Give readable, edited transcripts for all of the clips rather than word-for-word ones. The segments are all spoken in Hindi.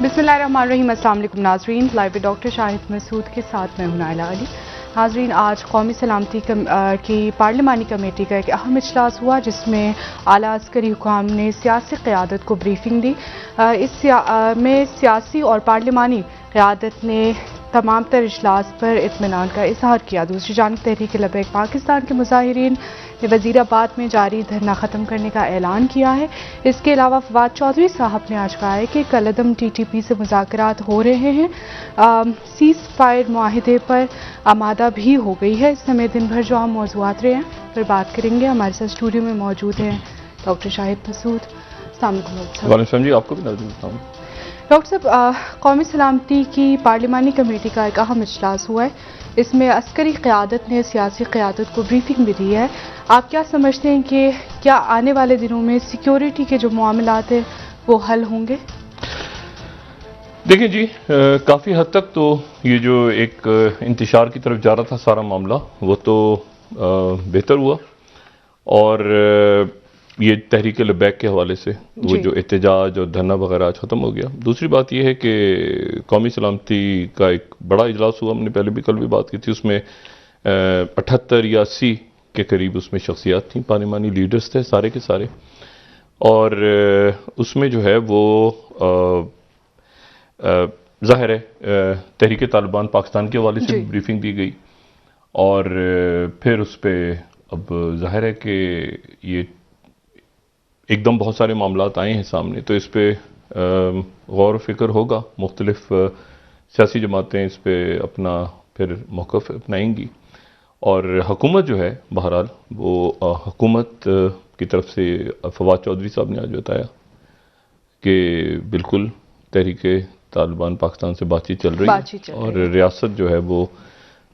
बिस्मिल्लाहिर्रहमानिर्रहीम। अस्सलाम वालेकुम नाज़रीन, live with doctor Shahid Masood के साथ मैं हूं नाइला अली। नाज़रीन, आज कौमी सलामती की पार्लिमानी कमेटी का एक अहम इजलास हुआ जिसमें आला अस्करी हुकाम ने सियासी क़यादत को ब्रीफिंग दी। में सियासी और पार्लिमानी क़यादत ने तमाम तर इजलास पर इत्मीनान का इजहार किया। दूसरी जानिब तहरीक लबैक पाकिस्तान के मुजाहिरीन ने वज़ीराबाद में जारी धरना ख़त्म करने का ऐलान किया है। इसके अलावा फवाद चौधरी साहब ने आज कहा है कि कलअदम TTP से मुज़ाकरात हो रहे हैं, सीज़ फायर मुआहिदे पर आमादा भी हो गई है। इस समय दिन भर जो हम मौज़ूआत रहे हैं फिर बात करेंगे। हमारे साथ स्टूडियो में मौजूद हैं डॉक्टर शाहिद मसूद। अस्सलाम वालेकुम जी, आपको भी नज़र डॉक्टर साहब, कौमी सलामती की पार्लिमानी कमेटी का एक अहम इजलास हुआ है। इसमें अस्करी क़यादत ने सियासी क़यादत को ब्रीफिंग भी दी है। आप क्या समझते हैं कि क्या आने वाले दिनों में सिक्योरिटी के जो मामलात हैं वो हल होंगे? देखिए जी, काफ़ी हद तक तो ये जो एक इंतशार की तरफ जा रहा था सारा मामला, वो तो बेहतर हुआ। और ये तहरीक लबैक के हवाले से वो जो एहतजाज और धरना वगैरह आज ख़त्म हो गया। दूसरी बात यह है कि कौमी सलामती का एक बड़ा इजलास हुआ, हमने पहले भी कल भी बात की थी। उसमें 78 या 80 के करीब उसमें शख्सियात थी, पार्लिमानी लीडर्स थे सारे के सारे। और उसमें जो है वो ज़ाहिर है तहरीक तालिबान पाकिस्तान के हवाले से भी ब्रीफिंग दी गई। और फिर उस पर अब ज़ाहिर है कि ये एकदम बहुत सारे मामलात आए हैं सामने, तो इस पर गौर फ़िक्र होगा। मुख्तलिफ सियासी जमातें इस पर अपना फिर मौक़िफ़ अपनाएंगी। और हुकूमत जो है बहरहाल वो हुकूमत की तरफ से फवाद चौधरी साहब ने आज बताया कि बिल्कुल तहरीक तालिबान पाकिस्तान से बातचीत चल रही है और रियासत जो है वो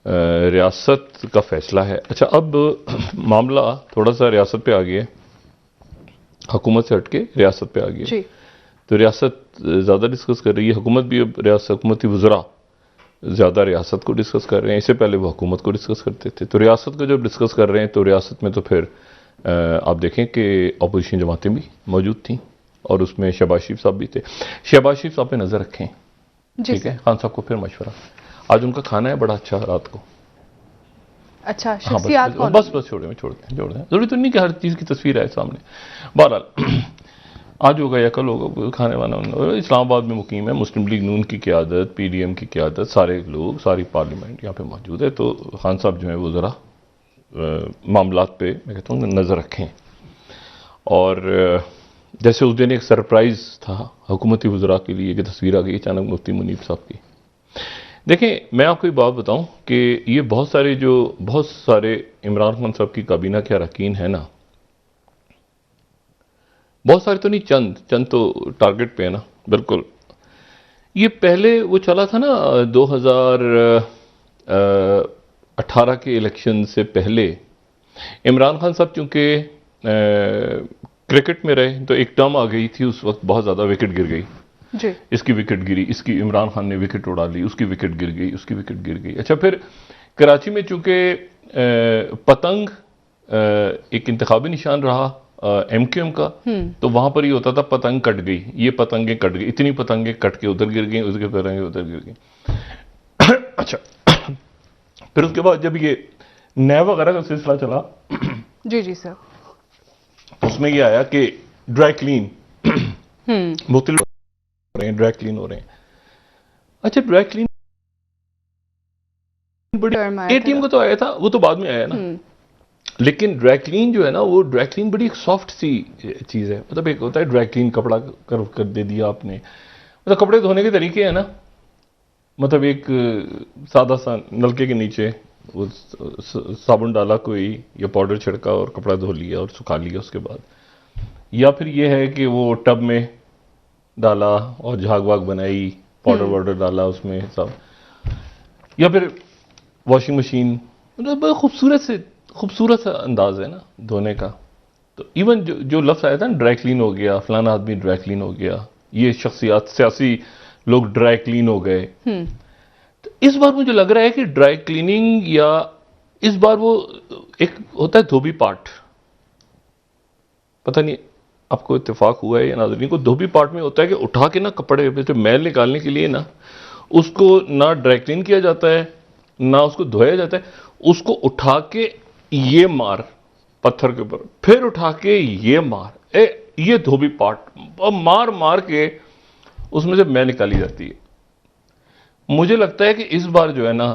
रियासत का फ़ैसला है। अच्छा, अब मामला थोड़ा सा रियासत पे आ गया, हुकूमत से हटके रियासत पे आ गई। तो रियासत ज़्यादा डिस्कस कर रही है, हुकूमत भी अब हुकूमती वज़रा ज़्यादा रियासत को डिस्कस कर रहे हैं। इससे पहले वो हुकूमत को डिस्कस करते थे। तो रियासत को जब डिस्कस कर रहे हैं तो रियासत में तो फिर आप देखें कि अपोजिशन जमातें भी मौजूद थीं और उसमें शहबाज शरीफ साहब भी थे। शहबाज शरीफ साहब पे नज़र रखें, ठीक है। खान साहब को फिर मशवरा, आज उनका खाना है बड़ा अच्छा रात को। अच्छा, हाँ, बस छोड़ दें। जरूरी तो नहीं कि हर चीज़ की तस्वीर आए सामने। बहरहाल आज होगा या कल होगा खाने वाना। इस्लामाबाद में मुकीम है, मुस्लिम लीग नून की क़यादत, PDM की क़यादत, सारे लोग, सारी पार्लियामेंट यहाँ पे मौजूद है। तो खान साहब जो है वो ज़रा मामलात पे मैं कहता हूँ नज़र रखें। और जैसे उस दिन एक सरप्राइज़ था हुकूमती वज़रा के लिए कि तस्वीर आ गई अचानक मुफ्ती मुनीब साहब की। देखें, मैं आपको एक बात बताऊं कि ये बहुत सारे इमरान खान साहब की काबीना के अरकान है ना, बहुत सारे तो नहीं, चंद तो टारगेट पे है ना। बिल्कुल, ये पहले वो चला था ना 2018 के इलेक्शन से पहले इमरान खान साहब चूंकि क्रिकेट में रहे तो एक टर्म आ गई थी, उस वक्त बहुत ज़्यादा विकेट गिर गई जी। इसकी विकेट गिरी, इसकी इमरान खान ने विकेट उड़ा ली, उसकी विकेट गिर गई, उसकी विकेट गिर गई। अच्छा, फिर कराची में चूंकि पतंग एक इंतखाबी निशान रहा MQM का, तो वहां पर ही होता था पतंग कट गई, ये पतंगें कट गई, इतनी पतंगें कट के उधर गिर गई, उसके पतंगें उधर गिर गई। अच्छा, फिर उसके बाद जब ये नया वगैरह का सिलसिला चला जी सर, उसमें ये आया कि ड्राई क्लीन मुख्तलिफ ड्राई क्लीन हो रहे हैं। अच्छा, ड्राई क्लीन बड़ी ATM को तो आया था, वो तो बाद में आया ना। लेकिन ड्राई क्लीन जो है ना, वो ड्राई क्लीन बड़ी एक सॉफ्ट सी चीज़ है। मतलब एक होता है ड्राई क्लीन, कपड़ा कर दे दिया आपने, मतलब कपड़े धोने के तरीके हैं ना। मतलब एक सादा सा नलके के नीचे वो साबुन डाला कोई या पाउडर छिड़का और कपड़ा धो लिया और सुखा लिया उसके बाद। या फिर ये है कि वो टब में डाला और झाग वाग बनाई, पाउडर वाउडर डाला उसमें सब। या फिर वॉशिंग मशीन, मतलब बहुत खूबसूरत सा अंदाज है ना धोने का। तो इवन जो लफ्ज़ आया था ना, ड्राई क्लीन हो गया, फलाना आदमी ड्राई क्लीन हो गया, ये शख्सियात सियासी लोग ड्राई क्लीन हो गए। तो इस बार मुझे लग रहा है कि ड्राई क्लीनिंग, या इस बार वो एक होता है धोबी पार्ट, पता नहीं आपको इत्तेफाक हुआ है या नाज़रीन को, धोबी पार्ट में होता है कि उठा के ना कपड़े पे से मैल निकालने के लिए ना उसको ना ड्राई क्लीन किया जाता है ना उसको धोया जाता है, उसको उठा के ये मार पत्थर के ऊपर, फिर उठा के ये मार, ये धोबी पार्ट मार मार के उसमें से मैल निकाली जाती है। मुझे लगता है कि इस बार जो है ना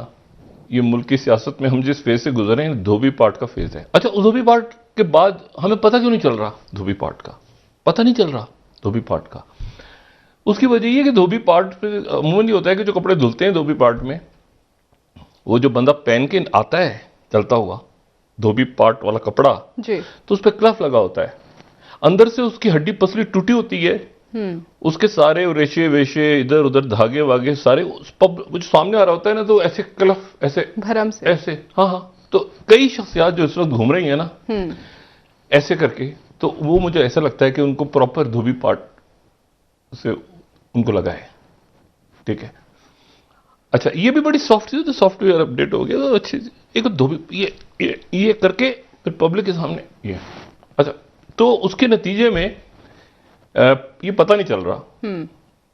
ये मुल्क की सियासत में हम जिस फेज से गुजरे हैं धोबी पार्ट का फेज है। अच्छा, उस धोबी पार्ट के बाद हमें पता क्यों नहीं चल रहा धोबी पार्ट का, पता नहीं चल रहा धोबी पार्ट का। उसकी वजह ये है कि धोबी पार्ट पे अमूमन ये होता है कि जो कपड़े धुलते हैं धोबी पार्ट में, वो जो बंदा पहन के आता है चलता हुआ धोबी पार्ट वाला कपड़ा जी, तो उस पर क्लफ लगा होता है, अंदर से उसकी हड्डी पसली टूटी होती है, उसके सारे रेशे वेशे इधर उधर धागे वागे सारे जो सामने आ रहा होता है ना, तो ऐसे क्लफ ऐसे भरम से ऐसे, हाँ हाँ, तो कई शख्सियात जो इस वक्त घूम रही है ना ऐसे करके, तो वो मुझे ऐसा लगता है कि उनको प्रॉपर धोबी पार्ट से उनको लगा है। ठीक है, अच्छा ये भी बड़ी सॉफ्ट चीज है, तो सॉफ्टवेयर अपडेट हो गया तो अच्छी एक धोबी ये करके फिर पब्लिक के सामने ये। अच्छा, तो उसके नतीजे में ये पता नहीं चल रहा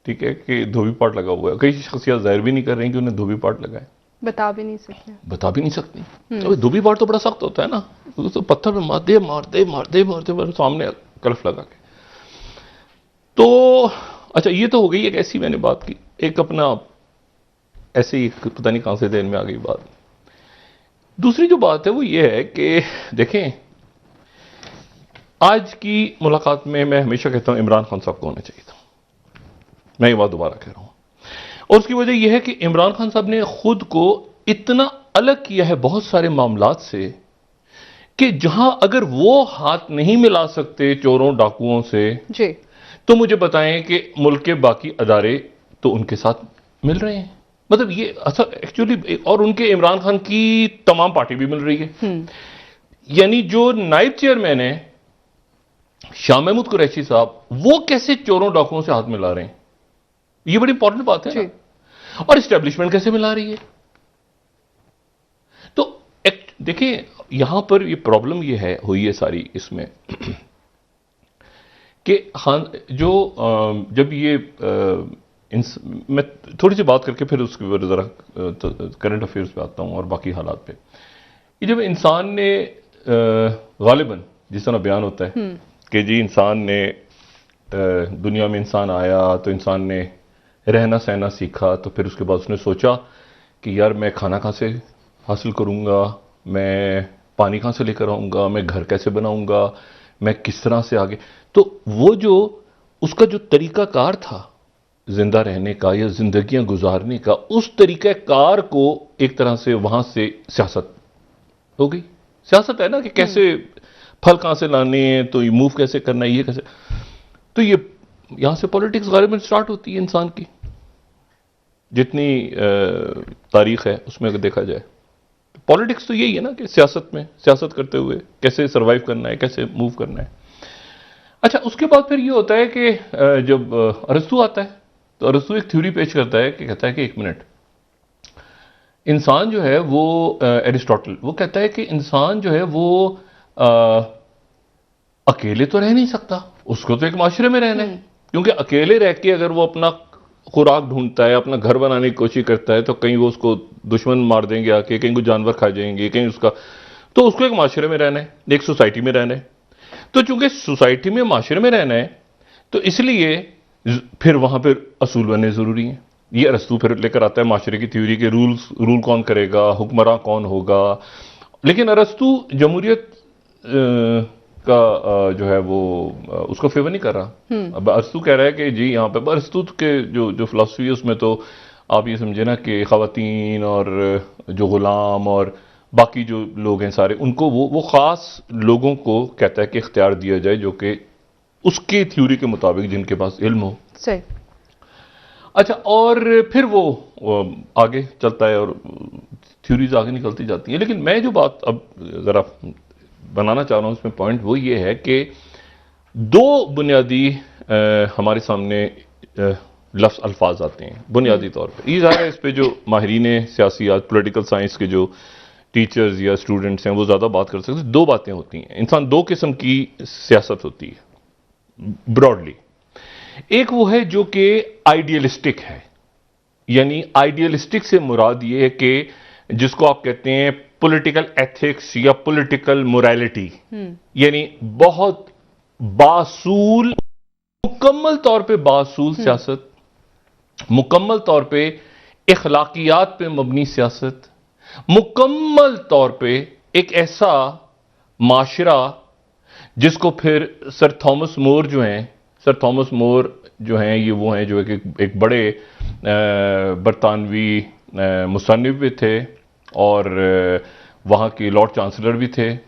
ठीक है कि धोबी पार्ट लगा हुआ है। कई शख्सियत जाहिर भी नहीं कर रही कि उन्हें धोबी पार्ट लगा है, बता भी नहीं सकती। तो धोबी पार्ट तो बड़ा सख्त होता है ना, तो पत्थर में मारते सामने कलफ लगा के। तो अच्छा, ये तो हो गई एक ऐसी मैंने बात की, एक अपना ऐसे ही पता नहीं कहां से देन में आ गई बात। दूसरी जो बात है वो ये है कि देखें, आज की मुलाकात में मैं हमेशा कहता हूं इमरान खान साहब को होना चाहिए था, मैं ये बात दोबारा कह रहा हूं, और उसकी वजह यह है कि इमरान खान साहब ने खुद को इतना अलग किया है बहुत सारे मामलात से कि जहां अगर वो हाथ नहीं मिला सकते चोरों डाकुओं से जी, तो मुझे बताएं कि मुल्क के बाकी अदारे तो उनके साथ मिल रहे हैं। मतलब ये अच्छा एक्चुअली, और उनके इमरान खान की तमाम पार्टी भी मिल रही है। यानी जो नायब चेयरमैन है शाह महमूद कुरैशी साहब, वो कैसे चोरों डाकुओं से हाथ मिला रहे हैं, ये बड़ी इंपॉर्टेंट बात है ना। और एस्टेब्लिशमेंट कैसे मिला रही है। तो देखिए यहां पर ये प्रॉब्लम ये है हुई है सारी इसमें कि हाँ, जो जब ये मैं थोड़ी सी बात करके फिर उसके ऊपर जरा करंट अफेयर्स पे आता हूं और बाकी हालात पे। ये जब इंसान ने गालिबन जिस तरह बयान होता है कि जी इंसान ने दुनिया में इंसान आया तो इंसान ने रहना सहना सीखा, तो फिर उसके बाद उसने सोचा कि यार मैं खाना कहाँ से हासिल करूँगा, मैं पानी कहाँ से लेकर आऊँगा, मैं घर कैसे बनाऊँगा, मैं किस तरह से आगे। तो वो जो उसका जो तरीकाकार था जिंदा रहने का या जिंदगियां गुजारने का, उस तरीकाकार को एक तरह से वहां से सियासत हो गई। सियासत है ना कि कैसे फल कहां से लाने हैं, तो ये मूव कैसे करना है, ये कैसे, तो ये यहां से पॉलिटिक्स गालिबन स्टार्ट होती है इंसान की, जितनी तारीख है उसमें अगर देखा जाए। पॉलिटिक्स तो यही है ना कि सियासत में सियासत करते हुए कैसे सरवाइव करना है, कैसे मूव करना है। अच्छा, उसके बाद फिर ये होता है कि जब अरस्तू आता है तो अरस्तू एक थ्योरी पेश करता है कि कहता है कि एक मिनट, इंसान जो है वो एरिस्टोटल वो कहता है कि इंसान जो है वो अकेले तो रह नहीं सकता, उसको तो एक माशरे में रहना है, क्योंकि अकेले रह के अगर वो अपना खुराक ढूंढता है, अपना घर बनाने की कोशिश करता है, तो कहीं वो उसको दुश्मन मार देंगे आके, कहीं को जानवर खा जाएंगे, कहीं उसका, तो उसको एक माशरे में रहना है, एक सोसाइटी में रहना है। तो चूंकि सोसाइटी में माशरे में रहना है तो इसलिए फिर वहां पर असूल बनने जरूरी हैं। ये अरस्तू फिर लेकर आता है माशरे की थ्योरी के रूल कौन करेगा, हुक्मरान कौन होगा। लेकिन अरस्तू जमहूरियत का जो है वो उसको फेवर नहीं कर रहा। अब अरस्तू कह रहा है कि जी यहाँ पे अरस्तू के जो फिलॉसफी है उसमें तो आप ये समझे ना कि खवातीन और जो गुलाम और बाकी जो लोग हैं सारे, उनको वो खास लोगों को कहता है कि इख्तियार दिया जाए जो कि उसकी थ्योरी के मुताबिक जिनके पास इल्म हो। सही। अच्छा, और फिर वो आगे चलता है और थ्योरीज आगे निकलती जाती हैं। लेकिन मैं जो बात अब जरा बनाना चाह रहा हूं इसमें पॉइंट वो ये है कि दो बुनियादी हमारे सामने लफ्ज अल्फाज आते हैं बुनियादी तौर पे। ये ज़ाहिर है इस पे जो माहिरीन सियासियात पॉलिटिकल साइंस के जो टीचर्स या स्टूडेंट्स हैं वो ज़्यादा बात कर सकते हैं। दो बातें होती हैं, इंसान दो किस्म की सियासत होती है, ब्रॉडली। एक वो है जो कि आइडियलिस्टिक है, यानी आइडियलिस्टिक से मुराद ये है कि जिसको आप कहते हैं पॉलिटिकल एथिक्स या पॉलिटिकल मोरालिटी, यानी बहुत बासूल, मुकम्मल तौर पे बासूल सियासत, मुकम्मल तौर पे इखलाकियात पे मबनी सियासत, मुकम्मल तौर पे एक ऐसा माशरा जिसको फिर सर थॉमस मोर जो हैं ये वो हैं जो एक बड़े बरतानवी मुसन्निफ भी थे और वहाँ के लॉर्ड चांसलर भी थे,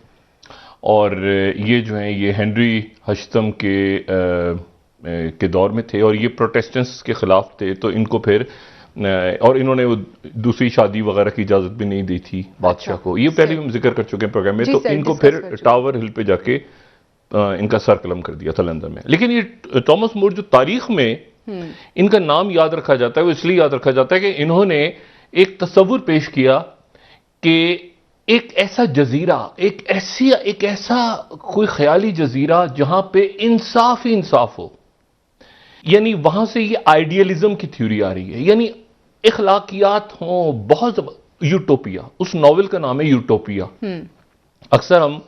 और ये जो हैं ये हेनरी हश्तम के दौर में थे और ये प्रोटेस्टेंट्स के खिलाफ थे। तो इनको फिर और इन्होंने वो दूसरी शादी वगैरह की इजाज़त भी नहीं दी थी बादशाह को, ये पहले हम जिक्र कर चुके हैं प्रोग्राम में। तो इनको फिर टावर हिल पे जाके इनका सर कलम कर दिया था लंदन में। लेकिन ये थॉमस मोर जो तारीख में इनका नाम याद रखा जाता है वो इसलिए याद रखा जाता है कि इन्होंने एक तस्वुर पेश किया कि एक ऐसा जजीरा, एक ऐसा कोई ख्याली जजीरा जहां पे इंसाफ ही इंसाफ हो, यानी वहां से ये आइडियलिज्म की थ्योरी आ रही है, यानी इखलाकियात हो बहुत। यूटोपिया, उस नॉवेल का नाम है यूटोपिया। अक्सर हम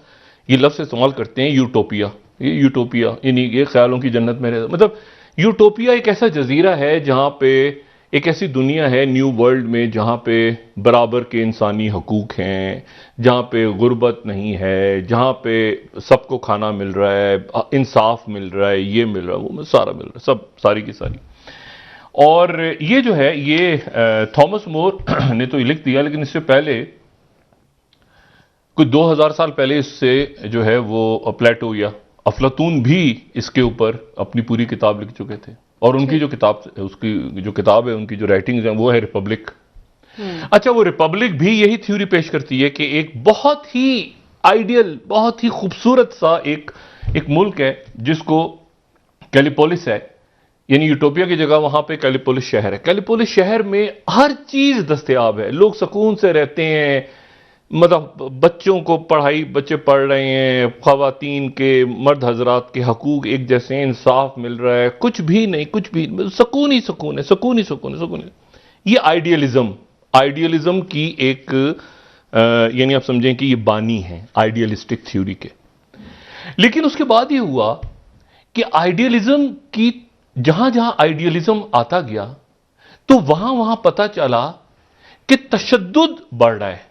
ये लफ्ज़ इस्तेमाल करते हैं यूटोपिया, ये यूटोपिया यानी ये ख्यालों की जन्नत में रहे, मतलब यूटोपिया एक ऐसा जजीरा है जहां पे एक ऐसी दुनिया है न्यू वर्ल्ड में जहां पे बराबर के इंसानी हकूक हैं, जहां पे गुर्बत नहीं है, जहां पे सबको खाना मिल रहा है, इंसाफ मिल रहा है, ये मिल रहा है, वो सारा मिल रहा है, सब सारी की सारी। और ये जो है ये थॉमस मोर ने तो लिख दिया, लेकिन इससे पहले कुछ 2000 साल पहले इससे जो है वो प्लेटो या अफलातून भी इसके ऊपर अपनी पूरी किताब लिख चुके थे। और उनकी जो किताब है उनकी जो राइटिंग्स हैं वो है रिपब्लिक। अच्छा, वो रिपब्लिक भी यही थ्योरी पेश करती है कि एक बहुत ही आइडियल, बहुत ही खूबसूरत सा एक मुल्क है जिसको कैलिपोलिस है, यानी यूटोपिया की जगह वहां पे कैलिपोलिस शहर है। कैलिपोलिस शहर में हर चीज दस्तयाब है, लोग सुकून से रहते हैं, मतलब बच्चों को पढ़ाई, बच्चे पढ़ रहे हैं, ख़वातीन के, मर्द हजरात के हकूक एक जैसे, इंसाफ मिल रहा है, कुछ भी नहीं, कुछ भी सुकून ही सुकून है, सुकून ही सुकून है, सुकून है। ये आइडियलिज्म की एक यानी आप समझें कि ये बानी है आइडियलिस्टिक थ्योरी के। लेकिन उसके बाद ये हुआ कि आइडियलिज्म की जहां जहां आइडियलिज्म आता गया तो वहां वहां पता चला कि तशद्दुद बढ़ रहा है,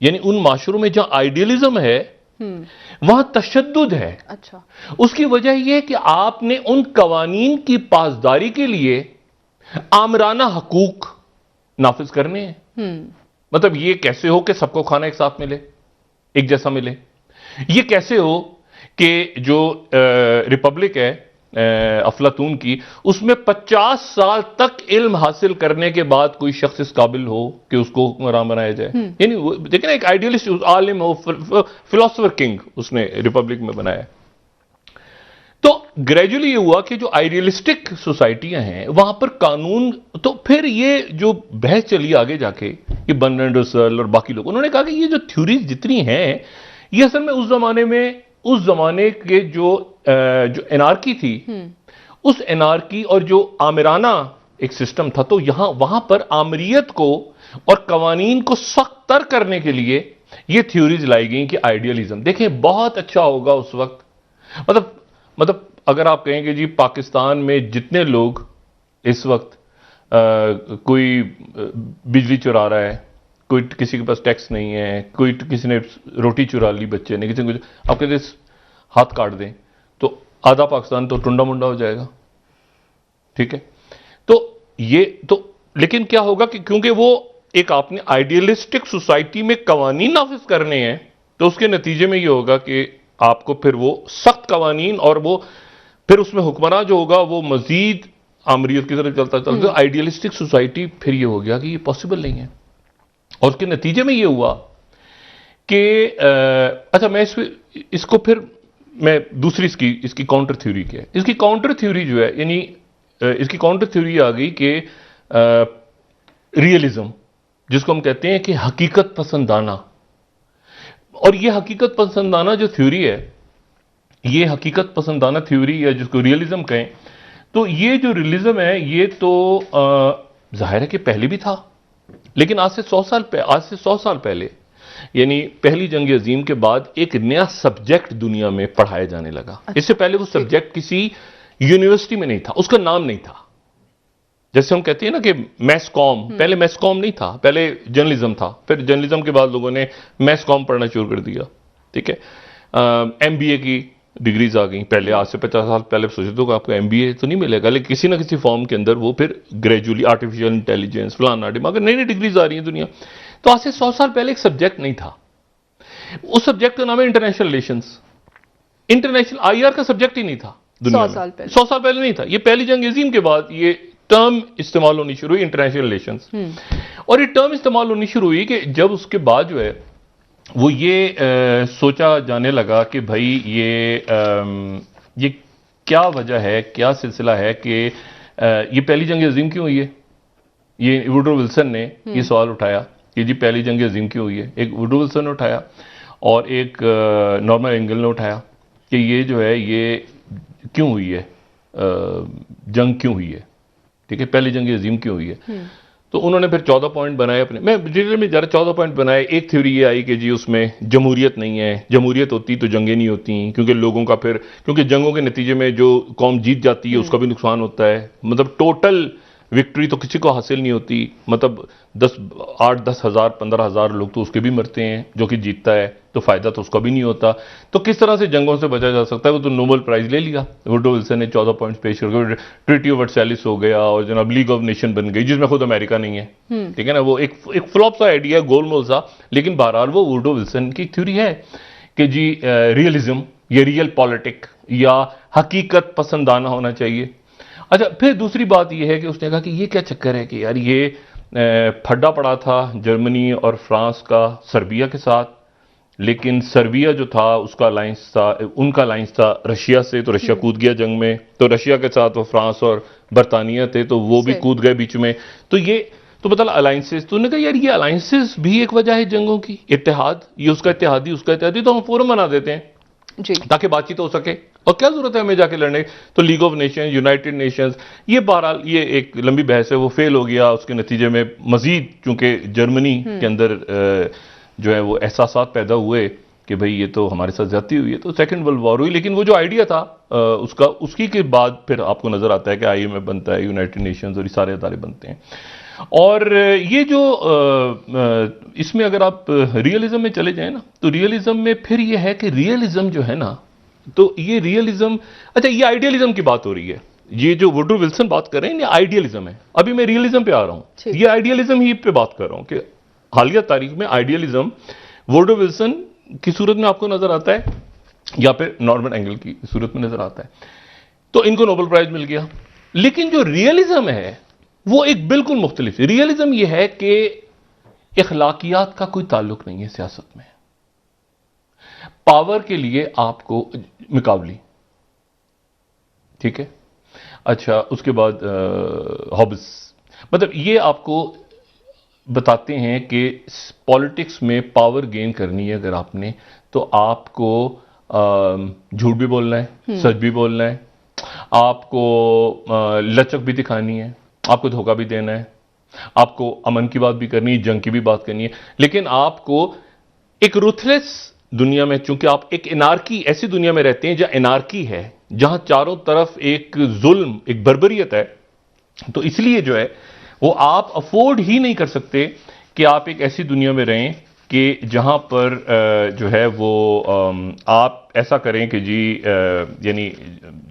यानी उन माशरों में जहां आइडियलिज्म है वहां तशद्दुद है। अच्छा, उसकी वजह यह है कि आपने उन कवानीन की पासदारी के लिए आमराना हकूक नाफिज करने हैं। मतलब ये कैसे हो कि सबको खाना एक साथ मिले, एक जैसा मिले? ये कैसे हो कि जो रिपब्लिक है अफलातून की, उसमें 50 साल तक इल्म हासिल करने के बाद कोई शख्स इस काबिल हो कि उसको हुक्मरान बनाया जाए? यानी देखिए ना, एक आइडियलिस्ट आलिम हो, फिलोसोफर किंग उसने रिपब्लिक में बनाया। तो ग्रेजुअली ये हुआ कि जो आइडियलिस्टिक सोसाइटियां हैं वहां पर कानून, तो फिर ये जो बहस चली आगे जाके, ये बर्नार्ड रसल और बाकी लोग, उन्होंने कहा कि ये जो थ्योरीज जितनी हैं ये असल में उस जमाने के जो एनार्की थी, उस एनार्की और जो आमिराना एक सिस्टम था, तो वहां पर आमरीयत को और कवानीन को सख्त तर करने के लिए ये थ्योरीज लाई गई कि आइडियलिज्म। देखें, बहुत अच्छा होगा उस वक्त, मतलब अगर आप कहेंगे जी पाकिस्तान में जितने लोग इस वक्त कोई बिजली चुरा रहा है, कोई किसी के पास टैक्स नहीं है, कोई किसी ने रोटी चुरा ली बच्चे ने, किसी ने आप कहते हाथ काट दें तो आधा पाकिस्तान तो टुंडा मुंडा हो जाएगा। ठीक है, तो लेकिन क्या होगा कि क्योंकि वो एक आपने आइडियलिस्टिक सोसाइटी में कवानीन नाफिज करने हैं, तो उसके नतीजे में ये होगा कि आपको फिर वो सख्त कवानीन, और वो फिर उसमें हुक्मरान जो होगा वो मजीद आमरीत की तरफ चलता आइडियलिस्टिक सोसाइटी, फिर ये हो गया कि ये पॉसिबल नहीं है। और उसके नतीजे में ये हुआ कि अच्छा, मैं इसको फिर मैं दूसरी इसकी काउंटर थ्योरी क्या है। इसकी काउंटर थ्योरी जो है, यानी इसकी काउंटर थ्योरी आ गई कि रियलिज्म, जिसको हम कहते हैं कि हकीकत पसंदाना। और ये हकीकत पसंदाना जो थ्योरी है ये हकीकत पसंदाना थ्योरी या जिसको रियलिज्म कहें, तो ये जो रियलिज्म है ये तो जाहिर है कि पहले भी था, लेकिन आज से 100 साल पहले यानी पहली जंग अजीम के बाद एक नया सब्जेक्ट दुनिया में पढ़ाया जाने लगा। इससे पहले वो सब्जेक्ट किसी यूनिवर्सिटी में नहीं था, उसका नाम नहीं था। जैसे हम कहते हैं ना कि मैस कॉम, पहले मैस कॉम नहीं था, पहले जर्नलिज्म था, फिर जर्नलिज्म के बाद लोगों ने मैस कॉम पढ़ना शुरू कर दिया। ठीक है, एमबीए की डिग्रीज आ गई। पहले आज से 50 साल पहले सोचे तो आपको एमबीए तो नहीं मिलेगा, लेकिन किसी ना किसी फॉर्म के अंदर वो फिर ग्रेजुअली आर्टिफिशियल इंटेलिजेंस फलाना मगर नई नई डिग्रीज आ रही हैं दुनिया। तो आज से 100 साल पहले एक सब्जेक्ट नहीं था, उस सब्जेक्ट का नाम है इंटरनेशनल रिलेशंस। इंटरनेशनल आईआर का सब्जेक्ट ही नहीं था दुनिया में 100 साल पहले नहीं था। ये पहली जंग अजीम के बाद ये टर्म इस्तेमाल होनी शुरू हुई, इंटरनेशनल रिलेशंस। और ये टर्म इस्तेमाल होनी शुरू हुई कि जब उसके बाद जो है वो ये सोचा जाने लगा कि भाई ये क्या वजह है, क्या सिलसिला है कि ये पहली जंग अजीम क्यों हुई है। ये वुडरो विल्सन ने ये सवाल उठाया कि जी पहली जंग अजीम क्यों हुई है। एक वुडरो विल्सन ने उठाया और एक नॉर्मन एंगल ने उठाया कि ये जो है ये क्यों हुई है, जंग क्यों हुई है। ठीक है, पहली जंग अजीम क्यों हुई है। तो उन्होंने फिर 14 पॉइंट बनाए अपने, मैं डिटेल में जरा 14 पॉइंट बनाए। एक थ्योरी ये आई कि जी उसमें जमहूरियत नहीं है, जमहूरियत होती तो जंगें नहीं होती, क्योंकि लोगों का फिर क्योंकि जंगों के नतीजे में जो कौम जीत जाती है उसका भी नुकसान होता है, मतलब टोटल विक्ट्री तो किसी को हासिल नहीं होती, मतलब 8-10 हज़ार 15 हज़ार लोग तो उसके भी मरते हैं जो कि जीतता है, तो फायदा तो उसका भी नहीं होता। तो किस तरह से जंगों से बचा जा सकता है, वो तो नोबेल प्राइज ले लिया। वुडरो विल्सन ने 14 पॉइंट्स पेश करके ट्रीटी ऑफ वर्साइल्स हो गया और जनाब लीग ऑफ नेशन बन गई जिसमें खुद अमेरिका नहीं है। ठीक है ना, वो एक फ्लॉप सा आइडिया, गोलमोल सा, लेकिन बहरहाल वो वुडरो विल्सन की थ्योरी है कि जी रियलिज्म, ये रियल पॉलिटिक या हकीकत पसंदाना होना चाहिए। अच्छा, फिर दूसरी बात यह है कि उसने कहा कि ये क्या चक्कर है कि यार ये फड्डा पड़ा था जर्मनी और फ्रांस का सर्बिया के साथ, लेकिन सर्बिया जो था उसका अलायंस था, उनका अलायंस था रशिया से, तो रशिया कूद गया जंग में, तो रशिया के साथ वो फ्रांस और बरतानिया थे तो वो भी कूद गए बीच में। तो ये तो मतलब अलायंसेस, तो उन्होंने कहा यार ये अलायंसेस भी एक वजह है जंगों की, इत्तेहाद, ये उसका इत्तेहादी उसका इत्तेहादी, तो हम फोरम बना देते हैं जी, ताकि बातचीत हो सके। और क्या जरूरत है हमें जाके लड़ने, तो league of Nations, United Nations, ये बहरहाल ये एक लंबी बहस है, वो फेल हो गया। उसके नतीजे में मजीद चूंकि जर्मनी के अंदर जो है वो एहसासात पैदा हुए कि भाई ये तो हमारे साथ ज्यादती हुई है, तो सेकंड वर्ल्ड वॉर हुई। लेकिन वो जो आइडिया था उसकी के बाद फिर आपको नजर आता है कि आईएमएफ बनता है, यूनाइटेड नेशंस और ये सारे अदारे बनते हैं। और ये जो इसमें अगर आप रियलिज्म में चले जाएं ना, तो रियलिज्म में फिर ये है कि रियलिज्म जो है ना, तो ये रियलिज्म, अच्छा ये आइडियलिज्म की बात हो रही है, ये जो वुडरो विल्सन बात कर रहे हैं ये आइडियलिज्म है। अभी मैं रियलिज्म पे आ रहा हूं, ये आइडियलिज्म ही पे बात कर रहा हूं कि हालिया तारीख में आइडियलिज्म वुडरो विल्सन की सूरत में आपको नजर आता है या फिर नॉर्मन एंगल की सूरत में नजर आता है, तो इनको नोबेल प्राइज मिल गया। लेकिन जो रियलिज्म है वो एक बिल्कुल मुख्तलिफ। रियलिज्म यह है कि इखलाकियात का कोई ताल्लुक नहीं है सियासत में, पावर के लिए आपको मुकाबली, ठीक है। अच्छा, उसके बाद हॉब्स, मतलब ये आपको बताते हैं कि पॉलिटिक्स में पावर गेन करनी है अगर आपने, तो आपको झूठ भी बोलना है, सच भी बोलना है, आपको लचक भी दिखानी है, आपको धोखा भी देना है, आपको अमन की बात भी करनी है, जंग की भी बात करनी है, लेकिन आपको एक रुथलेस दुनिया में, चूंकि आप एक एनार्की ऐसी दुनिया में रहते हैं जहां एनार्की है, जहां चारों तरफ एक जुल्म, एक बर्बरियत है, तो इसलिए जो है वो आप अफोर्ड ही नहीं कर सकते कि आप एक ऐसी दुनिया में रहें कि जहां पर जो है वो आप ऐसा करें कि जी यानी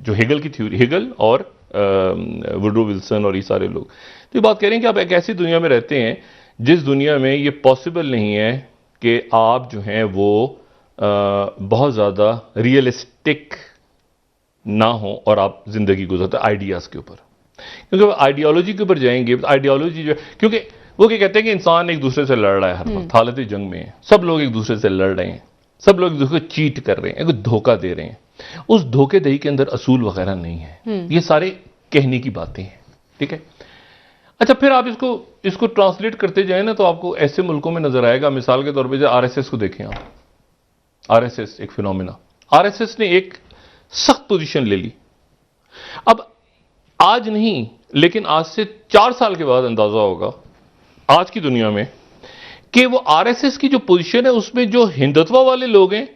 जो हेगल की थ्योरी, हेगल और वुडरो विल्सन और ये सारे लोग तो ये बात कह रहे हैं कि आप एक ऐसी दुनिया में रहते हैं जिस दुनिया में ये पॉसिबल नहीं है कि आप जो हैं वो बहुत ज़्यादा रियलिस्टिक ना हो और आप जिंदगी गुजरते आइडियाज़ के ऊपर, क्योंकि आइडियोलॉजी के ऊपर जाएंगे तो आइडियोलॉजी जो, क्योंकि वो क्या कहते हैं कि इंसान एक दूसरे से लड़ रहा है, हर वक्त हालत जंग में है, सब लोग एक दूसरे से लड़ रहे हैं, सब लोग एक दूसरे को चीट कर रहे हैं, एक धोखा दे रहे हैं, उस धोखेदही के अंदर असूल वगैरह नहीं है, ये सारे कहने की बातें हैं, ठीक है। अच्छा, फिर आप इसको ट्रांसलेट करते जाए ना, तो आपको ऐसे मुल्कों में नजर आएगा, मिसाल के तौर पर आरएसएस को देखें आप, आरएसएस एक फिनोमिना, आरएसएस ने एक सख्त पोजीशन ले ली। अब आज नहीं, लेकिन आज से 4 साल के बाद अंदाजा होगा आज की दुनिया में कि वो आरएसएस की जो पोजीशन है उसमें जो हिंदुत्व वाले लोग हैं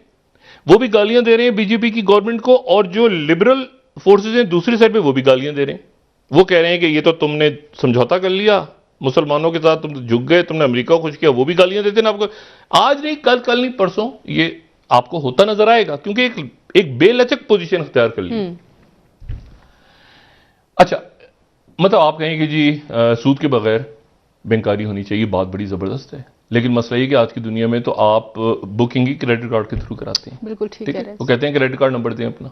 वो भी गालियां दे रहे हैं बीजेपी की गवर्नमेंट को, और जो लिबरल फोर्सेस हैं दूसरी साइड पे वो भी गालियां दे रहे हैं। वो कह रहे हैं कि ये तो तुमने समझौता कर लिया मुसलमानों के साथ, तुम तो झुक गए, तुमने अमेरिका को खुश किया। वो भी गालियां देते हैं आपको। आज नहीं, कल नहीं, परसों ये आपको होता नजर आएगा, क्योंकि एक बेलचक पोजीशन अख्तियार कर ली। अच्छा, मतलब आप कहें कि जी सूद के बगैर बैंककारी होनी चाहिए, बात बड़ी जबरदस्त है, लेकिन मसला ये कि आज की दुनिया में तो आप बुकिंग ही क्रेडिट कार्ड के थ्रू कराते हैं। बिल्कुल ठीक है। वो कहते हैं क्रेडिट कार्ड नंबर दें अपना।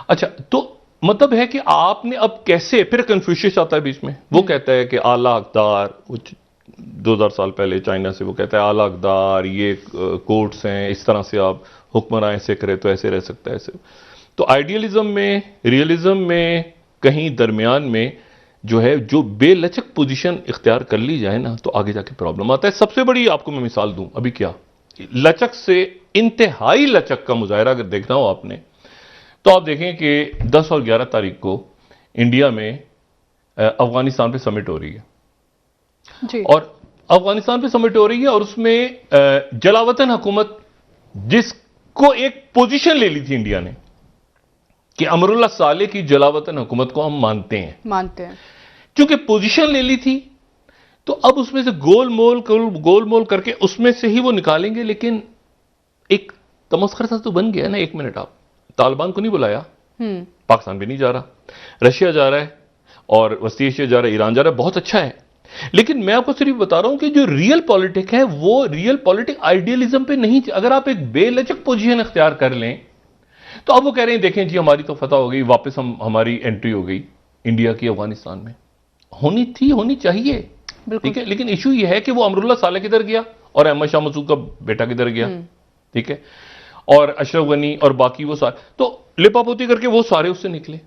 अच्छा, तो मतलब है कि आपने अब कैसे, फिर कन्फ्यूशियस आता है बीच में। वो कहता है कि आला अख्तियार, कुछ 2000 साल पहले चाइना से, वो कहता है आला अख्तियार, ये कोर्ट्स हैं, इस तरह से आप हुक्मरान ऐसे करें तो ऐसे रह सकता है, ऐसे। तो आइडियलिज्म में, रियलिज्म में, कहीं दरमियान में जो है, जो बेलचक पोजीशन इख्तियार कर ली जाए ना, तो आगे जाके प्रॉब्लम आता है। सबसे बड़ी आपको मैं मिसाल दूं, अभी क्या लचक से इंतहाई लचक का मुजाहरा अगर देखना हो आपने, तो आप देखें कि 10 और 11 तारीख को इंडिया में अफगानिस्तान पे समिट हो रही है जी। और अफगानिस्तान पे समिट हो रही है और उसमें जलावतन हुकूमत, जिसको एक पोजीशन ले ली थी इंडिया ने कि अमरुल्लाह साले की जलावतन हुकूमत को हम मानते हैं, क्योंकि पोजीशन ले ली थी, तो अब उसमें से गोलमोल करके उसमें से ही वो निकालेंगे। लेकिन एक तमस्खर सा तो बन गया ना। 1 मिनट, आप तालिबान को नहीं बुलाया, पाकिस्तान भी नहीं जा रहा, रशिया जा रहा है और वस्ती एशिया जा रहा है, ईरान जा रहा है, बहुत अच्छा है। लेकिन मैं आपको सिर्फ बता रहा हूं कि जो रियल पॉलिटिक है वो रियल पॉलिटिक आइडियलिज्म पे नहीं। अगर आप एक बेलचक पोजीशन इख्तियार कर लें, तो अब वो कह रहे हैं देखें जी हमारी तो फतह हो गई, वापस हमारी एंट्री हो गई इंडिया की अफगानिस्तान में। होनी चाहिए, ठीक है, लेकिन इशू ये है कि वो अमरुल्लाह साले किधर गया और अहमद शाह मसूद का बेटा किधर गया, ठीक है, और अशरफ गनी और बाकी वो सारे, तो लिपापोती करके वो सारे उससे निकले,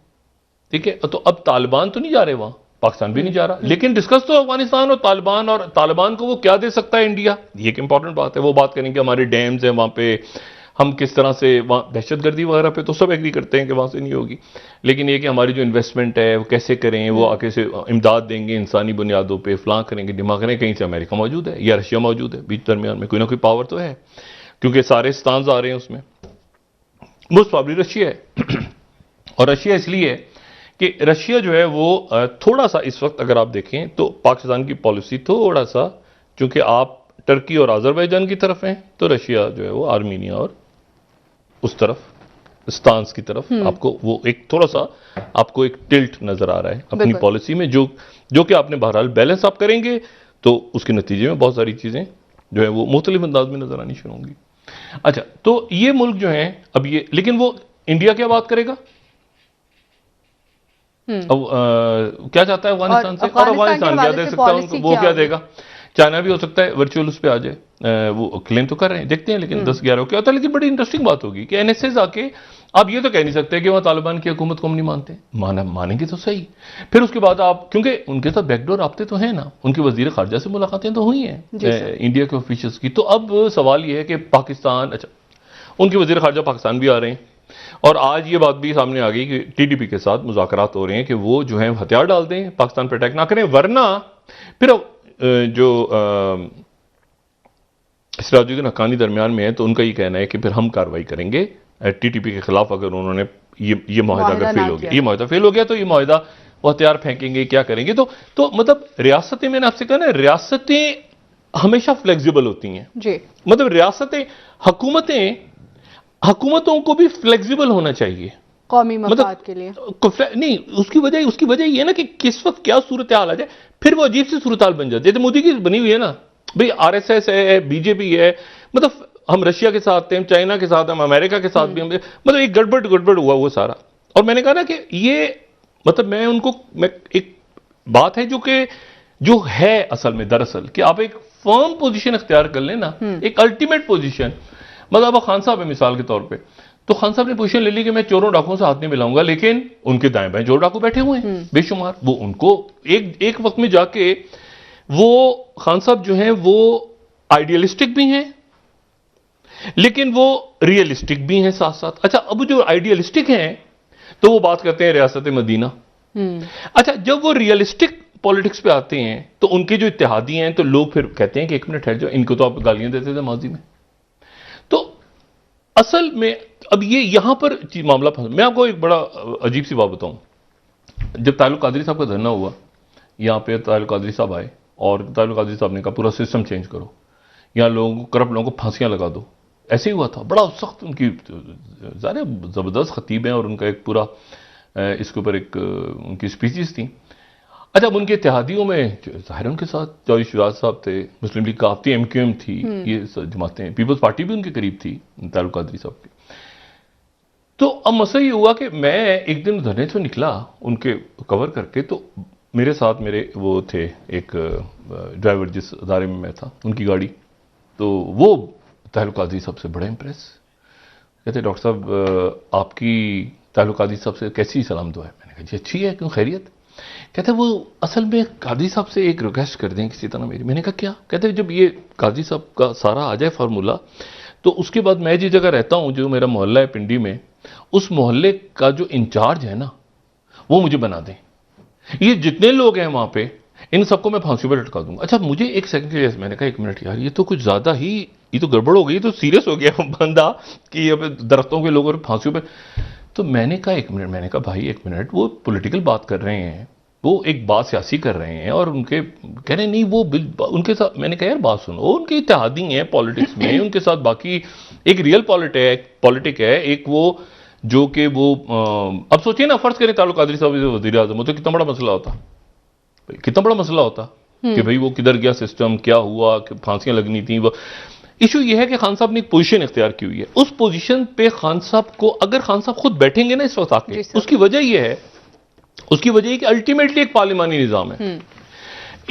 ठीक है। तो अब तालिबान तो नहीं जा रहे वहां, पाकिस्तान भी नहीं जा रहा, लेकिन डिस्कस तो अफगानिस्तान और तालिबान को वो क्या दे सकता है इंडिया, ये एक इंपॉर्टेंट बात है। वो बात करेंगे हमारे डैम्स हैं वहां पे, हम किस तरह से वहां दहशतगर्दी वगैरह पे तो सब एग्री करते हैं कि वहां से नहीं होगी, लेकिन ये कि हमारी जो इन्वेस्टमेंट है वो कैसे करें, वो आके से इमदाद देंगे इंसानी बुनियादों पे, फलां करेंगे दिमाग करें। कहीं से अमेरिका मौजूद है या रशिया मौजूद है, बीच दरमियान में कोई ना कोई पावर तो है, क्योंकि सारे स्तान्स आ रहे हैं उसमें। मोस्ट प्रॉब्ली रशिया है और रशिया इसलिए है कि रशिया जो है वो थोड़ा सा इस वक्त अगर आप देखें तो पाकिस्तान की पॉलिसी थोड़ा सा, चूंकि आप टर्की और अजरबैजान की तरफ हैं, तो रशिया जो है वो आर्मीनिया और उस तरफ स्टांस की तरफ आपको वो एक थोड़ा सा आपको एक टिल्ट नजर आ रहा है अपनी पॉलिसी में, जो कि आपने बहरहाल बैलेंस आप करेंगे तो उसके नतीजे में बहुत सारी चीजें जो है वो मुख्तलिफ अंदाज में नजर आनी शुरू होंगी। अच्छा, तो ये मुल्क जो है अब ये, लेकिन वो इंडिया क्या बात करेगा, अब क्या चाहता है अफगानिस्तान से, और अफगानिस्तान क्या दे सकता है उनको, वो क्या देगा। चाइना भी हो सकता है वर्चुअल उस पर आ जाए, वो क्लेम तो कर रहे हैं, देखते हैं लेकिन 10-11 क्या होता है। लेकिन बड़ी इंटरेस्टिंग बात होगी कि एनएसएस आके आप ये तो कह नहीं सकते कि वहां तालिबान की हुकूमत को हम नहीं मानते, मानेंगे तो सही, फिर उसके बाद आप, क्योंकि उनके साथ बैकडोर आपते तो हैं ना, उनके वजीर खारजा से मुलाकातें तो हुई हैं इंडिया के ऑफिशियल्स की। तो अब सवाल यह है कि पाकिस्तान, अच्छा उनके वजीर खारजा पाकिस्तान भी आ रहे हैं और आज ये बात भी सामने आ गई कि टीडीपी के साथ मुज़ाकरात हो रहे हैं कि वो जो है हथियार डाल दें, पाकिस्तान पर अटैक ना करें, वरना फिर जो सिराजुद्दीन हक्कानी दरमियान में है तो उनका ये कहना है कि फिर हम कार्रवाई करेंगे टीटीपी के खिलाफ अगर उन्होंने ये माहिदा अगर फेल हो गया, ये माहिदा फेल हो गया तो ये माहिदा वो हथियार फेंकेंगे, क्या करेंगे। तो मतलब रियासतें, मैंने आपसे कहा ना, रियासतें हमेशा फ्लेक्सिबल होती हैं जी, मतलब रियासतें, हुकूमतों को भी फ्लेक्सिबल होना चाहिए कौमी मफाद के लिए। नहीं, उसकी वजह ये है ना कि किस वक्त क्या सूरत हाल आ जाए, फिर वो अजीब सी सूरत हाल बन जाती है। तो मोदी की बनी हुई है ना भाई, आरएसएस है, बीजेपी है, मतलब हम रशिया के साथ हैं, चाइना के साथ, हम अमेरिका के साथ भी, हम मतलब एक गड़बड़ हुआ वो सारा। और मैंने कहा ना कि ये मतलब मैं एक बात है जो है असल में, दरअसल कि आप एक फर्म पोजीशन अख्तियार कर लेना, एक अल्टीमेट पोजीशन। मतलब अब खान साहब है मिसाल के तौर पे, तो खान साहब ने पोजीशन ले ली कि मैं चोरों डाकुओं से हाथ नहीं मिलाऊंगा, लेकिन उनके दाएं बाएं चोर डाकू बैठे हुए हैं बेशुमार, वो उनको एक वक्त में जाके वो खान साहब जो हैं वो आइडियलिस्टिक भी हैं, लेकिन वो रियलिस्टिक भी हैं साथ साथ। अच्छा, अब जो आइडियलिस्टिक हैं तो वो बात करते हैं रियासत मदीना। अच्छा, जब वो रियलिस्टिक पॉलिटिक्स पे आते हैं तो उनके जो इत्तेहादी हैं तो लोग फिर कहते हैं कि एक मिनट ठहर जाओ, इनको तो आप गालियां देते थे माजी में। तो असल में अब ये यहां पर मामला फंस। मैं आपको एक बड़ा अजीब सी बात बताऊं। जब तालुक कादरी साहब का धरना हुआ, यहां पे तालुक कादरी साहब आए और तालुक कादरी साहब ने कहा पूरा सिस्टम चेंज करो, यहां लोगों को, करप्ट लोगों को फांसियां लगा दो। ऐसे ही हुआ था, बड़ा सख्त उनकी ज़ाहिर ज़बरदस्त खतीब हैं और उनका एक पूरा इसके ऊपर एक उनकी स्पीचेस थी। अच्छा, अब उनके इत्तेहादियों में ज़ाहिर उनके साथ चौधरी शिवराज साहब थे, मुस्लिम लीग काफ थी, एमक्यूएम थी, ये जमातें, पीपल्स पार्टी भी उनके करीब थी तालुक कादरी साहब की। तो अब मसला ये हुआ कि मैं एक दिन धरने से निकला उनके कवर करके, तो मेरे साथ मेरे वो थे एक ड्राइवर जिस अदारे में मैं था, उनकी गाड़ी, तो वो तालुक कादरी साहब से बड़ा इंप्रेस। कहते डॉक्टर साहब आपकी तालुक कादरी साहब से कैसी सलाम दुआ है? मैंने कहा जी अच्छी है, क्यों, खैरियत? कहते वो असल में कादरी साहब से एक रिक्वेस्ट कर दें किसी तरह मेरी। मैंने कहा क्या? कहते जब ये कादरी साहब का सारा आ जाए फार्मूला तो उसके बाद मैं जिस जगह रहता हूं, जो मेरा मोहल्ला है पिंडी में, उस मोहल्ले का जो इंचार्ज है ना वो मुझे बना दें। ये जितने लोग हैं वहां पे इन सबको मैं फांसी पर लटका दूंगा। अच्छा, मुझे एक सेकंड के लिए मैंने कहा एक मिनट यार, ये तो कुछ ज्यादा ही, ये तो गड़बड़ हो गई, तो सीरियस हो गया बंदा कि अब दरख्तों के लोगों फांसियों पर। तो मैंने कहा एक मिनट, मैंने कहा भाई एक मिनट, वो पॉलिटिकल बात कर रहे हैं, वो एक बात सियासी कर रहे हैं और उनके कह रहे नहीं वो उनके साथ। मैंने कहा यार बात सुनो, उनके इत्तेहादी हैं पॉलिटिक्स में, उनके साथ बाकी एक रियल पॉलिटिक है, एक वो जो कि वो अब सोचिए ना, फर्ज करें तालुक कादरी साहब वजीर आजम होते, कितना बड़ा मसला होता, कितना बड़ा मसला होता कि भाई वो किधर गया सिस्टम, क्या हुआ, फांसियां लगनी थी। वो इशू ये है कि खान साहब ने एक पोजीशन इख्तियार की हुई है। उस पोजीशन पे खान साहब को, अगर खान साहब खुद बैठेंगे ना इस वक्त आके, उसकी वजह यह है, उसकी वजह है कि अल्टीमेटली एक पार्लिमानी निजाम है,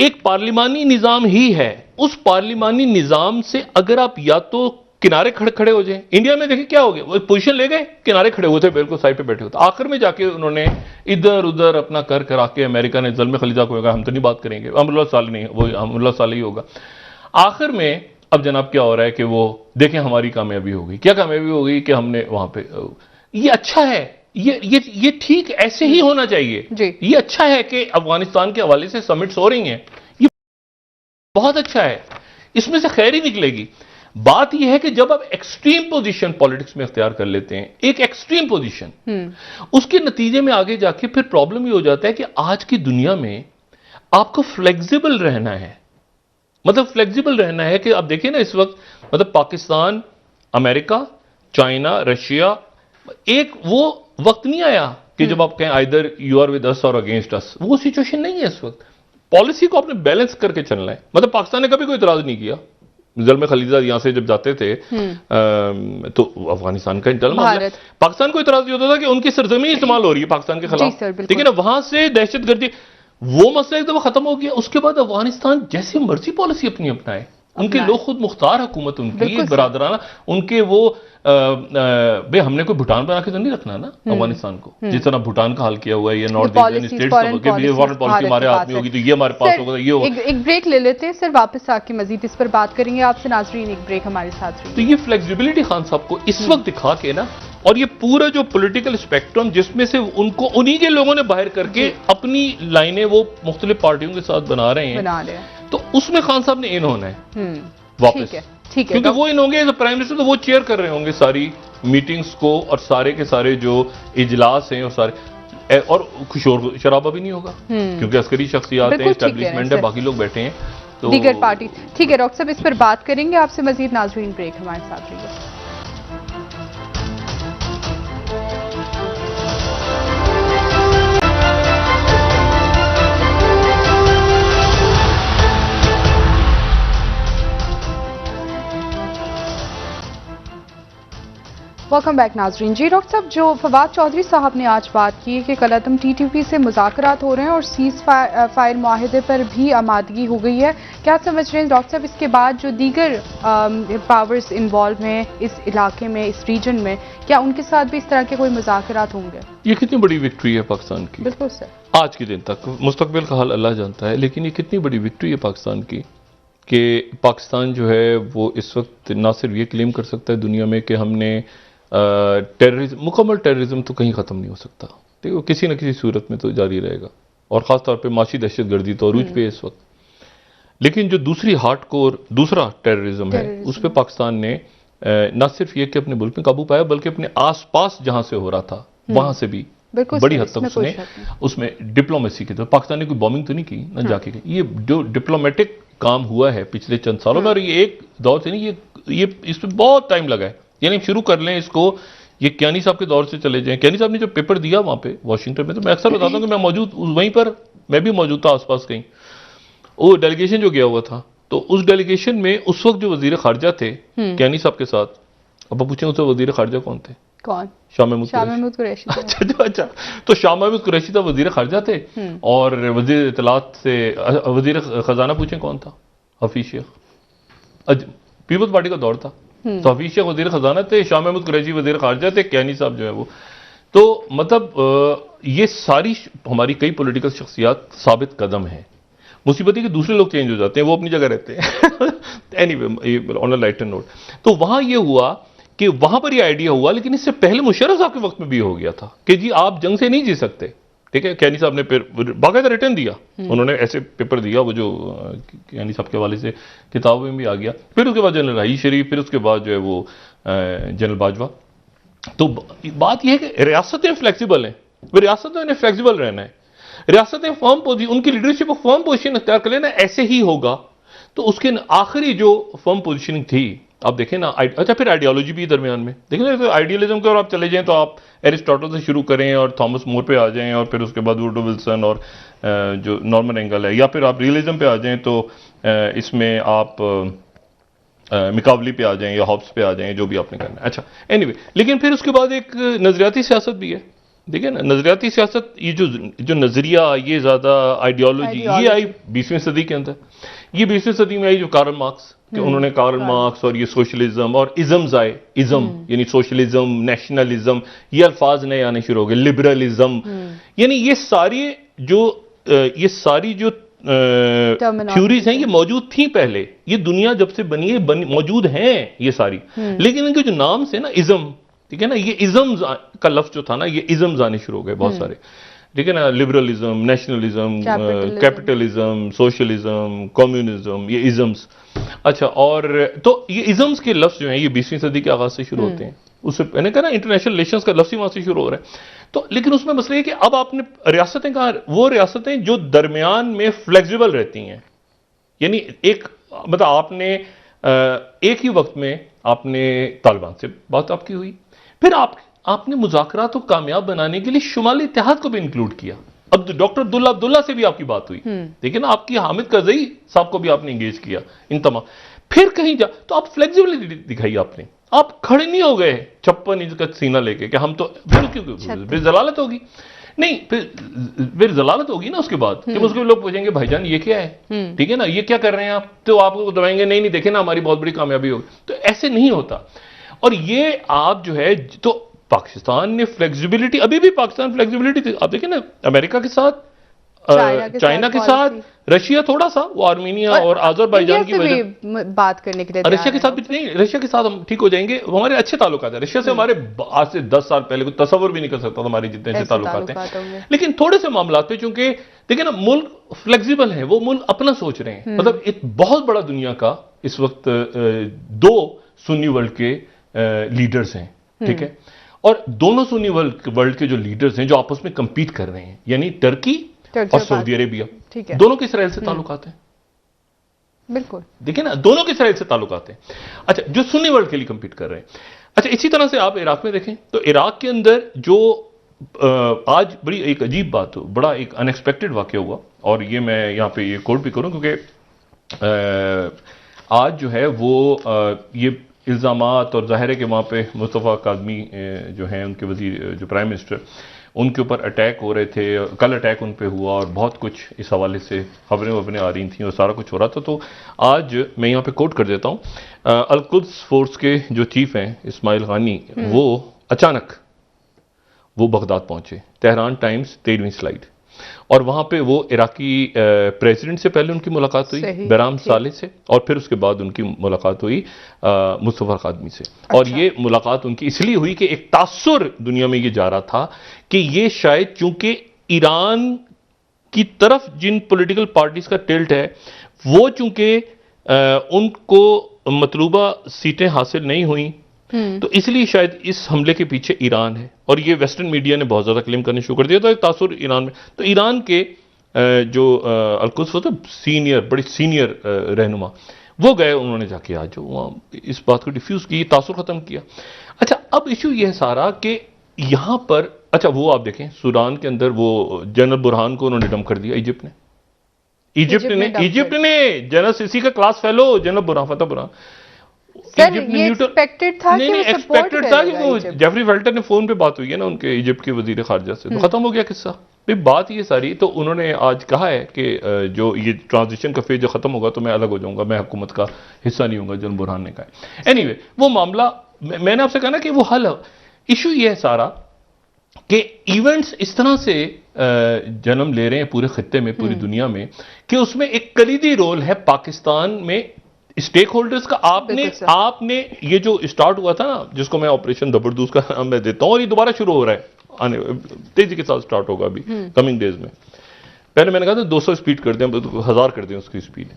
एक पार्लिमानी निजाम ही है। उस पार्लिमानी निजाम से अगर आप या तो किनारे खड़े हो जाए, इंडिया में देखिए क्या हो गया, वो पोजीशन ले गए, किनारे खड़े हुए थे, बिल्कुल साइड पे बैठे होते, आखिर में जाके उन्होंने इधर उधर अपना कर आके अमेरिका ने ज़ल्म खलीजा को, हम तो नहीं बात करेंगे, अमरुल्लाह साले नहीं, वो अमरुल्लाह साले ही होगा। आखिर में अब जनाब क्या हो रहा है कि वो देखें हमारी कामयाबी हो गई। क्या कामयाबी हो गई कि हमने वहां पे, ये अच्छा है, ये ठीक ऐसे ही होना चाहिए। ये अच्छा है कि अफगानिस्तान के हवाले से समिट्स हो रही हैं, ये बहुत अच्छा है, इसमें से खैर ही निकलेगी। बात यह है कि जब आप एक्सट्रीम पोजीशन पॉलिटिक्स में इख्तियार कर लेते हैं, एक एक्सट्रीम पोजीशन, उसके नतीजे में आगे जाके फिर प्रॉब्लम ये हो जाता है कि आज की दुनिया में आपको फ्लेक्सिबल रहना है। मतलब फ्लेक्सिबल रहना है कि आप देखिए ना इस वक्त, मतलब पाकिस्तान, अमेरिका, चाइना, रशिया, एक वो वक्त नहीं आया कि जब आप कहें either you are with us or against अस, वो सिचुएशन नहीं है इस वक्त। पॉलिसी को आपने बैलेंस करके चलना है। मतलब पाकिस्तान ने कभी कोई इतराज नहीं किया, ज़ल्म खलीजा यहां से जब जाते थे तो अफगानिस्तान का इंटरनल मामला, पाकिस्तान को इतराज होता था कि उनकी सरजमीन इस्तेमाल हो रही है पाकिस्तान के खिलाफ, लेकिन वहां से दहशतगर्दी, वो मसला एकदम खत्म हो गया। उसके बाद अफगानिस्तान जैसी मर्जी पॉलिसी अपनी अपनाए, उनके लोग खुद मुख्तार हुकूमत, उनकी बरादराना, उनके वो भाई हमने कोई भूटान बना के तो नहीं रखना ना अफगानिस्तान को, जिस तरह भूटान का हाल किया हुआ है, ये north eastern states foreign policy हमारे हाथ में होगी तो ये हमारे पास होगा, ये होगा। एक ब्रेक ले लेते हैं सर, वापस आके मजीद इस पर बात करेंगे आपसे। नाजरीन एक ब्रेक हमारे साथ रही। तो ये फ्लेक्सिबिलिटी खान साहब को इस वक्त दिखा के ना, और ये पूरा जो पॉलिटिकल स्पेक्ट्रम जिसमें से उनको उन्हीं के लोगों ने बाहर करके अपनी लाइनें वो मुख्तलिफ पार्टियों के साथ बना रहे हैं, तो उसमें खान साहब ने इन होना है वापस, ठीक है, क्योंकि वो इन होंगे प्राइम मिनिस्टर, तो वो चेयर कर रहे होंगे सारी मीटिंग्स को और सारे के सारे जो इजलास हैं और सारे, और शोर शराबा भी नहीं होगा क्योंकि अस्करी शख्सियात है, एस्टेब्लिशमेंट है, बाकी लोग बैठे हैं तो दीगर पार्टी। ठीक है डॉक्टर साहब, इस पर बात करेंगे आपसे मजीद। नाज़रीन ब्रेक हमारे साथ रहिए। वेलकम बैक नाजरीन। जी डॉक्टर साहब, जो फवाद चौधरी साहब ने आज बात की कि कल अदम TTP से मुज़ाकरात हो रहे हैं और सीज फायर मुआहदे पर भी आमादगी हो गई है, क्या समझ रहे हैं डॉक्टर साहब इसके बाद जो दीगर पावर्स इन्वॉल्व हैं इस इलाके में, इस रीजन में, क्या उनके साथ भी इस तरह के कोई मुज़ाकरात होंगे? ये कितनी बड़ी विक्ट्री है पाकिस्तान की। बिल्कुल सर, आज के दिन तक, मुस्तकबिल का हाल अल्लाह जानता है, लेकिन ये कितनी बड़ी विक्ट्री है पाकिस्तान की कि पाकिस्तान जो है वो इस वक्त ना सिर्फ ये क्लेम कर सकता है दुनिया में कि हमने टेररिज्म, मुकम्मल टेररिज्म तो कहीं ख़त्म नहीं हो सकता, ठीक है, वो किसी न किसी सूरत में तो जारी रहेगा, और ख़ास तौर पे माशी दहशतगर्दी तो अरूज पे है इस वक्त। लेकिन जो दूसरी हार्डकोर दूसरा टेररिज्म है, उस पर पाकिस्तान ने न सिर्फ ये कि अपने मुल्क में काबू पाया, बल्कि अपने आसपास जहां से हो रहा था वहां से भी बड़ी हद तक उसमें डिप्लोमेसी की, तो पाकिस्तान ने कोई बॉम्बिंग तो नहीं की ना जाके की। ये जो डिप्लोमेटिक काम हुआ है पिछले चंद सालों में, और ये एक दौर से नहीं, ये इसमें बहुत टाइम लगा है। यानी शुरू कर लें इसको, ये कियानी साहब के दौर से चले जाएं। कियानी साहब ने जो पेपर दिया वहां पे वाशिंगटन में, तो मैं अक्सर बताता हूं कि मैं मौजूद वहीं पर, मैं भी मौजूद था आसपास कहीं, वो डेलीगेशन जो गया हुआ था, तो उस डेलीगेशन में उस वक्त जो वजीर खारजा थे कियानी साहब के साथ, अब आप पूछें उससे वजीर खारजा कौन थे? कौन? शाह महमूद कुरैशी। अच्छा, तो शाह महमूद कुरैशी था वजीर खारजा थे, और वजीर इत्तलात से वजीर खजाना पूछें कौन था? हफीज शेख, पीपल्स पार्टी का दौर था, तो हफीज शेख वजीर खजाना थे, शाह महमूद कुरैशी वजीर खारजा थे, कियानी साहब जो है वो। तो मतलब ये सारी हमारी कई पॉलिटिकल शख्सियात साबित कदम है। मुसीबत है कि दूसरे लोग चेंज हो जाते हैं, वो अपनी जगह रहते हैं। Anyway, on a lighter note, तो वहां ये हुआ कि वहां पर ये आइडिया हुआ, लेकिन इससे पहले मुशर्रफ साहब के वक्त में भी हो गया था कि जी आप जंग से नहीं जी सकते, ठीक है। कियानी साहब ने फिर बाकायदा रिटर्न दिया, उन्होंने ऐसे पेपर दिया, वो जो कियानी साहब के हवाले से किताबों में भी आ गया। फिर उसके बाद जनरल राही शरीफ, फिर उसके बाद जो है वो जनरल बाजवा। तो बात यह है कि रियासतें फ्लेक्सिबल हैं, वो रियासतों ने फ्लेक्सिबल रहना है, रियासतें फर्म पोजीशन, उनकी लीडरशिप को फर्म पोजीशन अख्तियार कर लेना, ऐसे ही होगा। तो उसके आखिरी जो फर्म पोजीशनिंग थी, आप देखें ना, अच्छा फिर आइडियोलॉजी भी दरमियान में देखें ना, तो आइडियलिज्म की ओर आप चले जाएं तो आप एरिस्टोटल से शुरू करें और थॉमस मोर पे आ जाएं, और फिर उसके बाद वुडरो विल्सन और जो नॉर्मन एंगल है, या फिर आप रियलिज्म पे आ जाएं तो इसमें आप मिकावली पे आ जाएं या हॉब्स पे आ जाएं, जो भी आपने करना है। अच्छा एनीवे, लेकिन फिर उसके बाद एक नजरियाती सियासत भी है। देखिए ना, नजरियाती सियासत, ये जो नजरिया, ये ज्यादा आइडियोलॉजी ये आई 20वीं सदी के अंदर। ये 20वीं सदी में आई जो कार्ल मार्क्स, कि उन्होंने कार्ल मार्क्स और ये सोशलिज्म और इज्म्स आए, इज्म यानी सोशलिज्म, नेशनलिज्म, ये अल्फाज नए आने शुरू हो गए, लिबरलिज्म, यानी ये सारी जो थ्योरीज हैं, ये मौजूद थी पहले, ये दुनिया जब से बनी है मौजूद हैं ये सारी, लेकिन इनके जो नाम से ना इज्म, ठीक है ना, ये इज्म्स का लफ्ज जो था ना, ये इज्म्स आने शुरू हो गए बहुत सारे, ठीक है ना, liberalism, nationalism, capitalism, socialism, communism, ये इज्म्स। अच्छा, और तो ये इज्म्स के लफ्ज जो हैं ये 20वीं सदी के आगाज से शुरू होते हैं, उससे मैंने कहा ना इंटरनेशनल रिलेशंस का लफ्ज ही वहां से शुरू हो रहा है। तो लेकिन उसमें मसला है कि अब आपने रियासतें कहा, वो रियासतें जो दरमियान में फ्लेक्सिबल रहती हैं, यानी एक मतलब आपने एक ही वक्त में आपने तालिबान से बात आपकी हुई, फिर आपने मुज़ाकरात को कामयाब बनाने के लिए शुमाली इत्तेहाद को भी इंक्लूड किया। अब डॉक्टर अब्दुल्ला से भी आपकी बात हुई, देखिए ना, आपकी हामिद करजई साहब को भी आपने इंगेज किया, इन तमाम, फिर कहीं जा तो आप फ्लेक्सिबिलिटी दिखाई आपने, आप खड़े नहीं हो गए 56 इंच का सीना लेके कि हम तो, फिर जलालत होगी नहीं, फिर जलालत होगी ना उसके बाद, जब उसके लोग पूछेंगे भाईजान ये क्या है, ठीक है ना, ये क्या कर रहे हैं आप, तो आपको दबाएंगे नहीं देखे ना हमारी बहुत बड़ी कामयाबी होगी। तो ऐसे नहीं होता, और ये आप जो है, तो पाकिस्तान ने फ्लेक्सिबिलिटी, अभी भी पाकिस्तान फ्लेक्सिबिलिटी, आप देखिए ना, अमेरिका के साथ, चाइना के साथ, रशिया थोड़ा सा, वो आर्मीनिया और अजरबैजान की वजह बात करने के लिए, रशिया के साथ भी नहीं, रशिया के साथ हम ठीक हो जाएंगे, हमारे अच्छे ताल्लुकात है रशिया से, हमारे आज से 10 साल पहले कोई तस्वर भी नहीं कर सकता हमारे जितने अच्छे ताल्लुकात हैं। लेकिन थोड़े से मामला पे, चूंकि देखिए ना, मुल्क फ्लेक्सिबल है, वो मुल्क अपना सोच रहे हैं, मतलब एक बहुत बड़ा दुनिया का इस वक्त 2 सुन्नी वर्ल्ड के लीडर्स हैं, ठीक है, और दोनों सुन्नी वर्ल्ड के जो लीडर्स हैं जो आपस में कंपीट कर रहे हैं, यानी टर्की और सऊदी अरेबिया, दोनों के इसराइल से ताल्लुकात हैं, बिल्कुल, देखिए ना, दोनों के इसराइल से ताल्लुकात हैं। अच्छा, जो सुन्नी वर्ल्ड के लिए कंपीट कर रहे हैं। अच्छा, इसी तरह से आप इराक में देखें तो इराक के अंदर जो आज बड़ी एक अजीब बात हो, बड़ा एक अनएक्सपेक्टेड वाकया हुआ, और ये मैं यहां पे ये कोट भी करूं क्योंकि आज जो है वो ये इल्जामात, और जाहिर है कि वहां पे मुस्तफ़ा काज़मी जो हैं उनके वजीर, जो प्राइम मिनिस्टर, उनके ऊपर अटैक हो रहे थे, कल अटैक उन पे हुआ, और बहुत कुछ इस हवाले से खबरें आ रही थी और सारा कुछ हो रहा था। तो आज मैं यहाँ पे कोट कर देता हूँ, अल-कुद्स फोर्स के जो चीफ हैं इस्माइल गानी, वो अचानक वो बगदाद पहुंचे। तेहरान टाइम्स 13वीं स्लाइड। और वहां पे वो इराकी प्रेसिडेंट से पहले उनकी मुलाकात हुई बहराम साले से, और फिर उसके बाद उनकी मुलाकात हुई मुस्तफा कादमी से। और ये मुलाकात उनकी इसलिए हुई कि एक तासुर दुनिया में ये जा रहा था कि ये शायद चूंकि ईरान की तरफ जिन पॉलिटिकल पार्टीज का टिल्ट है वो चूंकि उनको मतलूबा सीटें हासिल नहीं हुई, तो इसलिए शायद इस हमले के पीछे ईरान है। और ये वेस्टर्न मीडिया ने बहुत ज्यादा क्लेम करने शुरू कर दिया, तो एक तासुर ईरान में। तो ईरान के जो अलकुद्स होते सीनियर, बड़ी सीनियर रहनुमा, वो गए, उन्होंने जाके आज वहां इस बात को डिफ्यूज की, तासुर खत्म किया। अच्छा, अब इशू यह सारा कि यहां पर, अच्छा वो आप देखें सूडान के अंदर वो जनरल बुरहान को उन्होंने डंप कर दिया इजिप्ट ने। इजिप्ट ने जनरल सीसी का क्लास फेलो जनरल बुरहान, फतह बुरहान, एक्सपेक्टेड था क्योंकि जेफरी वेल्टर ने फोन पे बात हुई है ना उनके इजिप्ट के वजीर खारजा से, तो खत्म हो गया किस्सा। भाई बात ये सारी, तो उन्होंने आज कहा है कि जो ये ट्रांजिशन का फेज जो खत्म होगा तो मैं अलग हो जाऊंगा, मैं हुकूमत का हिस्सा नहीं होऊंगा, जनरल बुरहान ने कहा। एनीवे, वो मामला मैंने आपसे कहा ना कि वो हल, इशू ये है सारा कि इवेंट्स इस तरह से जन्म ले रहे हैं पूरे खित्ते में, पूरी दुनिया में, कि उसमें एक कलीदी रोल है पाकिस्तान में स्टेक होल्डर्स का। आपने ये जो स्टार्ट हुआ था ना, जिसको मैं ऑपरेशन जबरदस्त का नाम मैं देता हूं, और ये दोबारा शुरू हो रहा है, आने तेजी के साथ स्टार्ट होगा अभी कमिंग डेज में। पहले मैंने कहा था 200 स्पीड कर दें, 1000 कर दें उसकी स्पीड।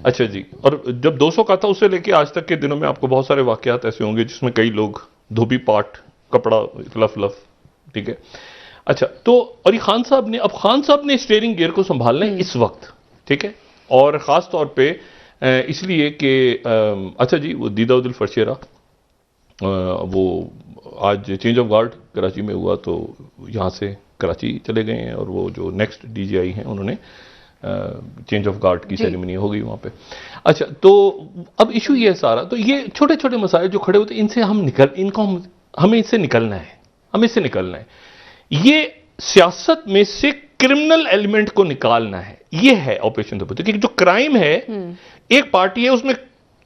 अच्छा जी, और जब 200 का था उससे लेके आज तक के दिनों में आपको बहुत सारे वाकयात ऐसे होंगे जिसमें कई लोग धोबी पाट, कपड़ा लफ, ठीक है। अच्छा, तो और ये खान साहब ने स्टीयरिंग गियर को संभालना है इस वक्त, ठीक है, और खास तौर पे इसलिए कि अच्छा जी, वो दीदा उद्दीन फरशेरा, वो आज चेंज ऑफ गार्ड कराची में हुआ, तो यहाँ से कराची चले गए हैं, और वो जो नेक्स्ट डीजीआई हैं उन्होंने चेंज ऑफ गार्ड की सेरेमनी हो गई वहाँ पे। अच्छा, तो अब इशू ये है सारा, तो ये छोटे छोटे मसाइल जो खड़े होते हैं, इनसे हमें इससे निकलना है, ये सियासत में से क्रिमिनल एलिमेंट को निकालना है, ये है ऑपरेशन तब्बूत। क्योंकि जो क्राइम है, एक पार्टी है उसमें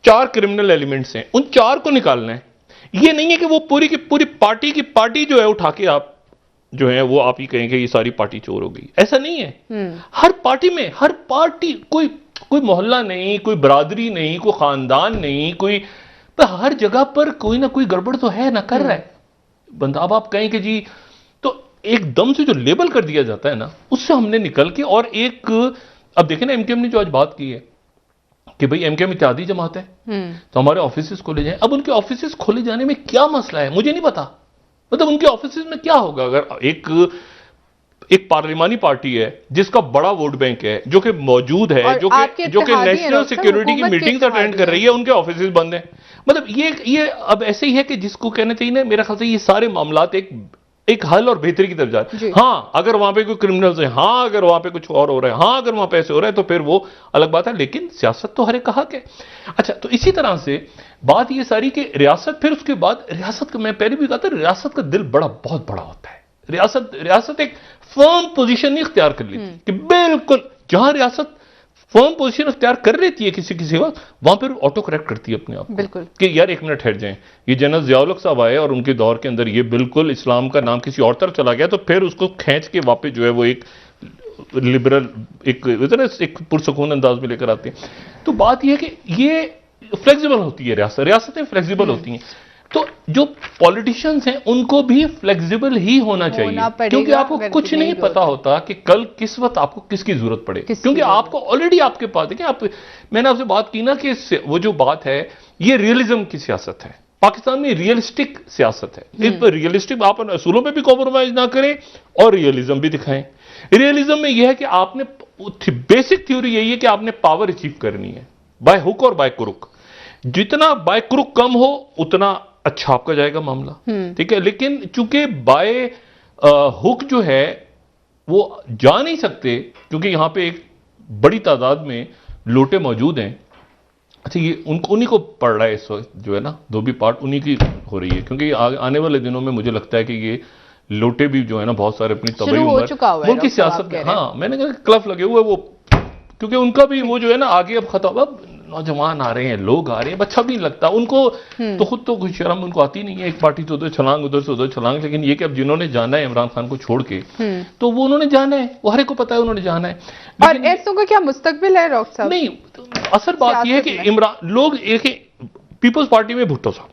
4 क्रिमिनल एलिमेंट्स हैं, उन 4 को निकालना है। ये नहीं है कि वो पूरी की पूरी पार्टी जो है उठा के आप जो है वो आप ही कहेंगे ये सारी पार्टी चोर हो गई, ऐसा नहीं है। हर पार्टी कोई मोहल्ला नहीं, कोई बरादरी नहीं, कोई खानदान नहीं, पर हर जगह पर कोई ना कोई गड़बड़ तो है ना, कर रहा है बंदा। अब आप कहें कि जी, तो एकदम से जो लेबल कर दिया जाता है ना, उससे हमने निकल के, और एक अब देखें ना, एमकेएम ने जो आज बात की है कि भाई एमकेएम इत्तेहादी जमात है, तो हमारे ऑफिसेस खोले जाएं। अब उनके ऑफिसेस खोले जाने में क्या मसला है, मुझे नहीं पता। मतलब उनके ऑफिसेस में क्या होगा अगर एक पार्लिमानी पार्टी है जिसका बड़ा वोट बैंक है, जो कि मौजूद है, जो कि नेशनल सिक्योरिटी की मीटिंग अटेंड कर रही है, उनके ऑफिसेस बंद हैं। मतलब ये अब ऐसे ही है कि जिसको कहना चाहिए ना, मेरा ख्याल से ये सारे मामलात एक हल और बेहतरी की तरफ जा रहे हैं। हाँ, अगर वहां पे कोई क्रिमिनल्स है, हाँ अगर वहां पे कुछ और हो रहा है, हाँ अगर वहां पे ऐसे हो रहा है, तो फिर वो अलग बात है, लेकिन सियासत तो हर एक का हक है। अच्छा, तो इसी तरह से बात ये सारी कि रियासत, फिर उसके बाद रियासत का, मैं पहले भी कहा था, रियासत का दिल बहुत बड़ा होता है। रियासत एक फर्म पोजीशन नहीं इख्तियार कर लेती कि बिल्कुल जहां रियासत फर्म पोजीशन इख्तियार कर लेती है किसी वक्त, वहां पर ऑटो करेक्ट करती है अपने आप को कि यार एक मिनट ठहर जाएं। ये जनरल ज़ियाउल हक साहब आए और उनके दौर के अंदर ये बिल्कुल इस्लाम का नाम किसी और तरफ चला गया, तो फिर उसको खींच के वापस जो है वो एक लिबरल, एक पुरसुकून अंदाज में लेकर आते हैं। तो बात यह है कि ये फ्लेक्सिबल होती है, रियासतें फ्लेक्सिबल होती हैं। तो जो पॉलिटिशियंस हैं उनको भी फ्लेक्सिबल ही होना चाहिए, क्योंकि आपको कुछ नहीं पता होता कि कल किस वक्त आपको किसकी जरूरत पड़े, क्योंकि आपको ऑलरेडी आपके पास देखिए, मैंने आपसे बात की ना कि वो जो बात है, ये रियलिज्म की सियासत है। पाकिस्तान में रियलिस्टिक सियासत है, इस पर रियलिस्टिक, आप असूलों पे भी कॉम्प्रोमाइज ना करें और रियलिज्म भी दिखाएं। रियलिज्म में यह है कि आपने, बेसिक थ्योरी यही है कि आपने पावर अचीव करनी है बाय हुक और बाय क्रुक। जितना बाय क्रुक कम हो उतना अच्छा आपका जाएगा मामला, ठीक है। लेकिन चूंकि बाय हुक जो है वो जा नहीं सकते, क्योंकि यहां पे एक बड़ी तादाद में लोटे मौजूद हैं। अच्छा, ये उन्हीं को पड़ रहा है इस वक्त जो है ना, धोबी पार्ट उन्हीं की हो रही है, क्योंकि आने वाले दिनों में मुझे लगता है कि ये लोटे भी जो है ना, बहुत सारे अपनी तबई उम्र मुल्क की सियासत में, हाँ मैंने कहा क्लफ लगे हुए वो, क्योंकि उनका भी वो जो है ना आगे अब खत्म, अब नौजवान आ रहे हैं, लोग आ रहे हैं, अच्छा भी नहीं लगता उनको। तो खुद तो कुछ शर्म उनको आती नहीं है, एक पार्टी से उधर छलांग, उधर से उधर छलांग। लेकिन ये कि अब जिन्होंने जाना है इमरान खान को छोड़ के, तो वो उन्होंने जाना है, वो हर एक को पता है उन्होंने जाना है। और ऐसों का क्या मुस्तकबिल है डॉक्टर साहब? नहीं, असल बात यह है कि इमरान लोग एक पीपल्स पार्टी में भुट्टो साहब,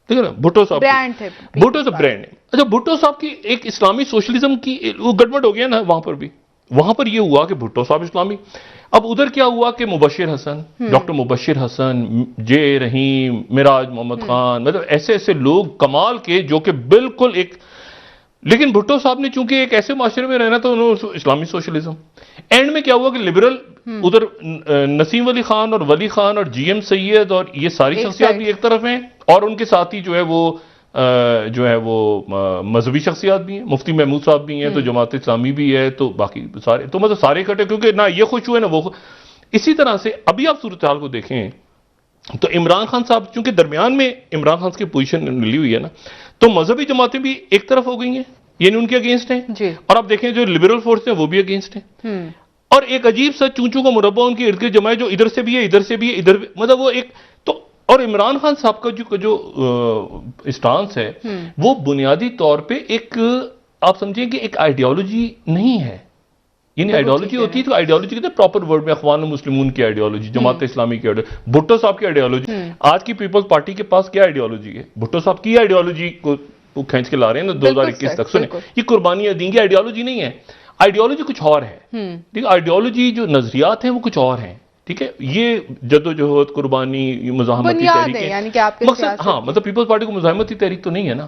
ठीक है ना, भुट्टो साहब ब्रांड है, भुट्टो साहब ब्रांड है। अच्छा, भुट्टो साहब की एक इस्लामी सोशलिज्म की वो गड़बड़ हो गया ना वहां पर भी। वहां पर ये हुआ कि भुट्टो साहब इस्लामी, अब उधर क्या हुआ कि मुबशिर हसन, डॉक्टर मुबशिर हसन, जे रहीम, मिराज मोहम्मद खान, मतलब ऐसे ऐसे लोग कमाल के जो कि बिल्कुल एक, लेकिन भुट्टो साहब ने चूंकि एक ऐसे माशरे में रहना तो उन्होंने इस्लामी सोशलिज्म। एंड में क्या हुआ कि लिबरल उधर नसीम वली खान और वली खान और जीएम सैयद और ये सारी शख्सियात भी एक तरफ हैं, और उनके साथ ही जो है वो मजहबी शख्सियात भी हैं, मुफ्ती महमूद साहब भी हैं, तो जमात इस्लामी भी है, तो बाकी सारे, तो मतलब सारे इकट्ठे, क्योंकि ना ये खुश हुए ना वो। इसी तरह से अभी आप सूरत हाल को देखें तो इमरान खान साहब चूंकि दरमियान में इमरान खान की पोजीशन मिली हुई है ना, तो मजहबी जमातें भी एक तरफ हो गई हैं, यानी उनके अगेंस्ट हैं, और आप देखें जो लिबरल फोर्स है वो भी अगेंस्ट हैं, और एक अजीब सा चूंचू का मुरब्बा उनके इर्द गिर्द जमा है, जो इधर से भी है, इधर से भी है, इधर भी, मतलब वो एक तो। और इमरान खान साहब का जो स्टांस है वो बुनियादी तौर पे एक, आप समझिए कि एक आइडियोलॉजी नहीं है। यानी आइडियोलॉजी होती है तो आइडियोलॉजी कहते हैं प्रॉपर वर्ड में, अखवान मुस्लिमून की आइडियोलॉजी, जमात इस्लामी की आइडियोलॉजी, भुट्टो साहब की आइडियोलॉजी। आज की पीपल्स पार्टी के पास क्या आइडियोलॉजी है? भुट्टो साहब की आइडियोलॉजी को खींच के ला रहे हैं ना 2021 तक। सुने, ये कुर्बानियां देंगी, आइडियोलॉजी नहीं है, आइडियोलॉजी कुछ और है, ठीक है। आइडियोलॉजी जो नजरियात हैं वो कुछ और हैं, ठीक है। ये जद्दोजहद, कुर्बानी, मुजाहमती तहरीक है मकसद। हाँ, मतलब पीपल्स पार्टी को मुजाहमती तहरीक तो नहीं है ना,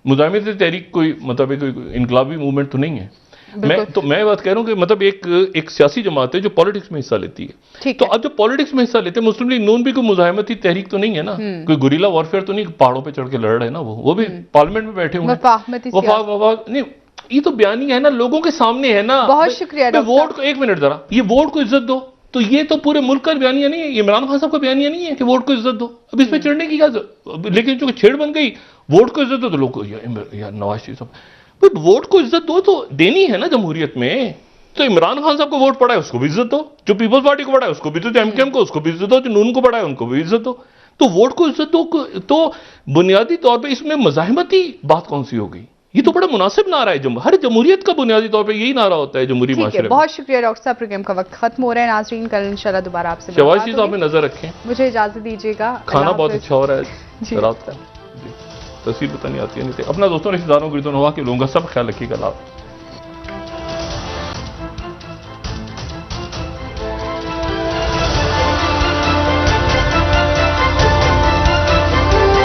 मुजाहमती तहरीक कोई मतलब कोई इनकलाबी मूवमेंट तो नहीं है। मैं बात कह रहा हूं कि मतलब एक सियासी जमात है जो पॉलिटिक्स में हिस्सा लेती है, तो अब जो पॉलिटिक्स में हिस्सा लेते हैं, मुस्लिम लीग नून भी कोई मुजाहमती तहरीक तो नहीं है ना, कोई गुरिल्ला वॉरफेयर तो नहीं, पहाड़ों पे चढ़ के लड़ रहे हैं ना, वो भी पार्लियामेंट में बैठे हुए हैं। नहीं, ये तो बयानी है ना, लोगों के सामने है ना। बहुत शुक्रिया। वोट को, एक मिनट जरा, ये वोट को इज्जत दो, तो ये तो पूरे मुल्क का बयानिया नहीं है, इमरान खान साहब का बयानिया नहीं है कि वोट को इज्जत दो। अब इसमें चढ़ने की क्या, लेकिन जो छेड़ बन गई, वोट को इज्जत दो, तो लोग यार नवाज शरीफ साहब, वोट को इज्जत दो तो देनी है ना जमहूरियत में। तो इमरान खान साहब को वोट पड़ा है उसको भी इज्जत दो, जो पीपल्स पार्टी को पड़ा है उसको भी इज्जत दो, एमकेएम को उसको भी इज्जत दो, जो नून को पड़ा है उनको भी इज्जत दो। तो वोट को इज्जत दो, तो बुनियादी तौर पर इसमें मज़ाहिमती बात कौन सी हो गई? ये तो बड़ा मुनासिब नारा है, हर जमहूरियत का बुनियादी तौर पे यही नारा होता है जमहूरी माशरे में। बहुत शुक्रिया डॉक्टर साहब, प्रोग्राम का वक्त खत्म हो रहा है। नाज़रीन, कल इंशाल्लाह दोबारा आपसे शहबाज जी साहब में नजर रखें। मुझे इजाजत दीजिएगा। खाना बहुत अच्छा हो रहा है रात का, तस्वीर पता नहीं आती है नहीं। अपना दोस्तों, रिश्तेदारों, गिरदोनवा के लोगों का सब ख्याल रखिएगा।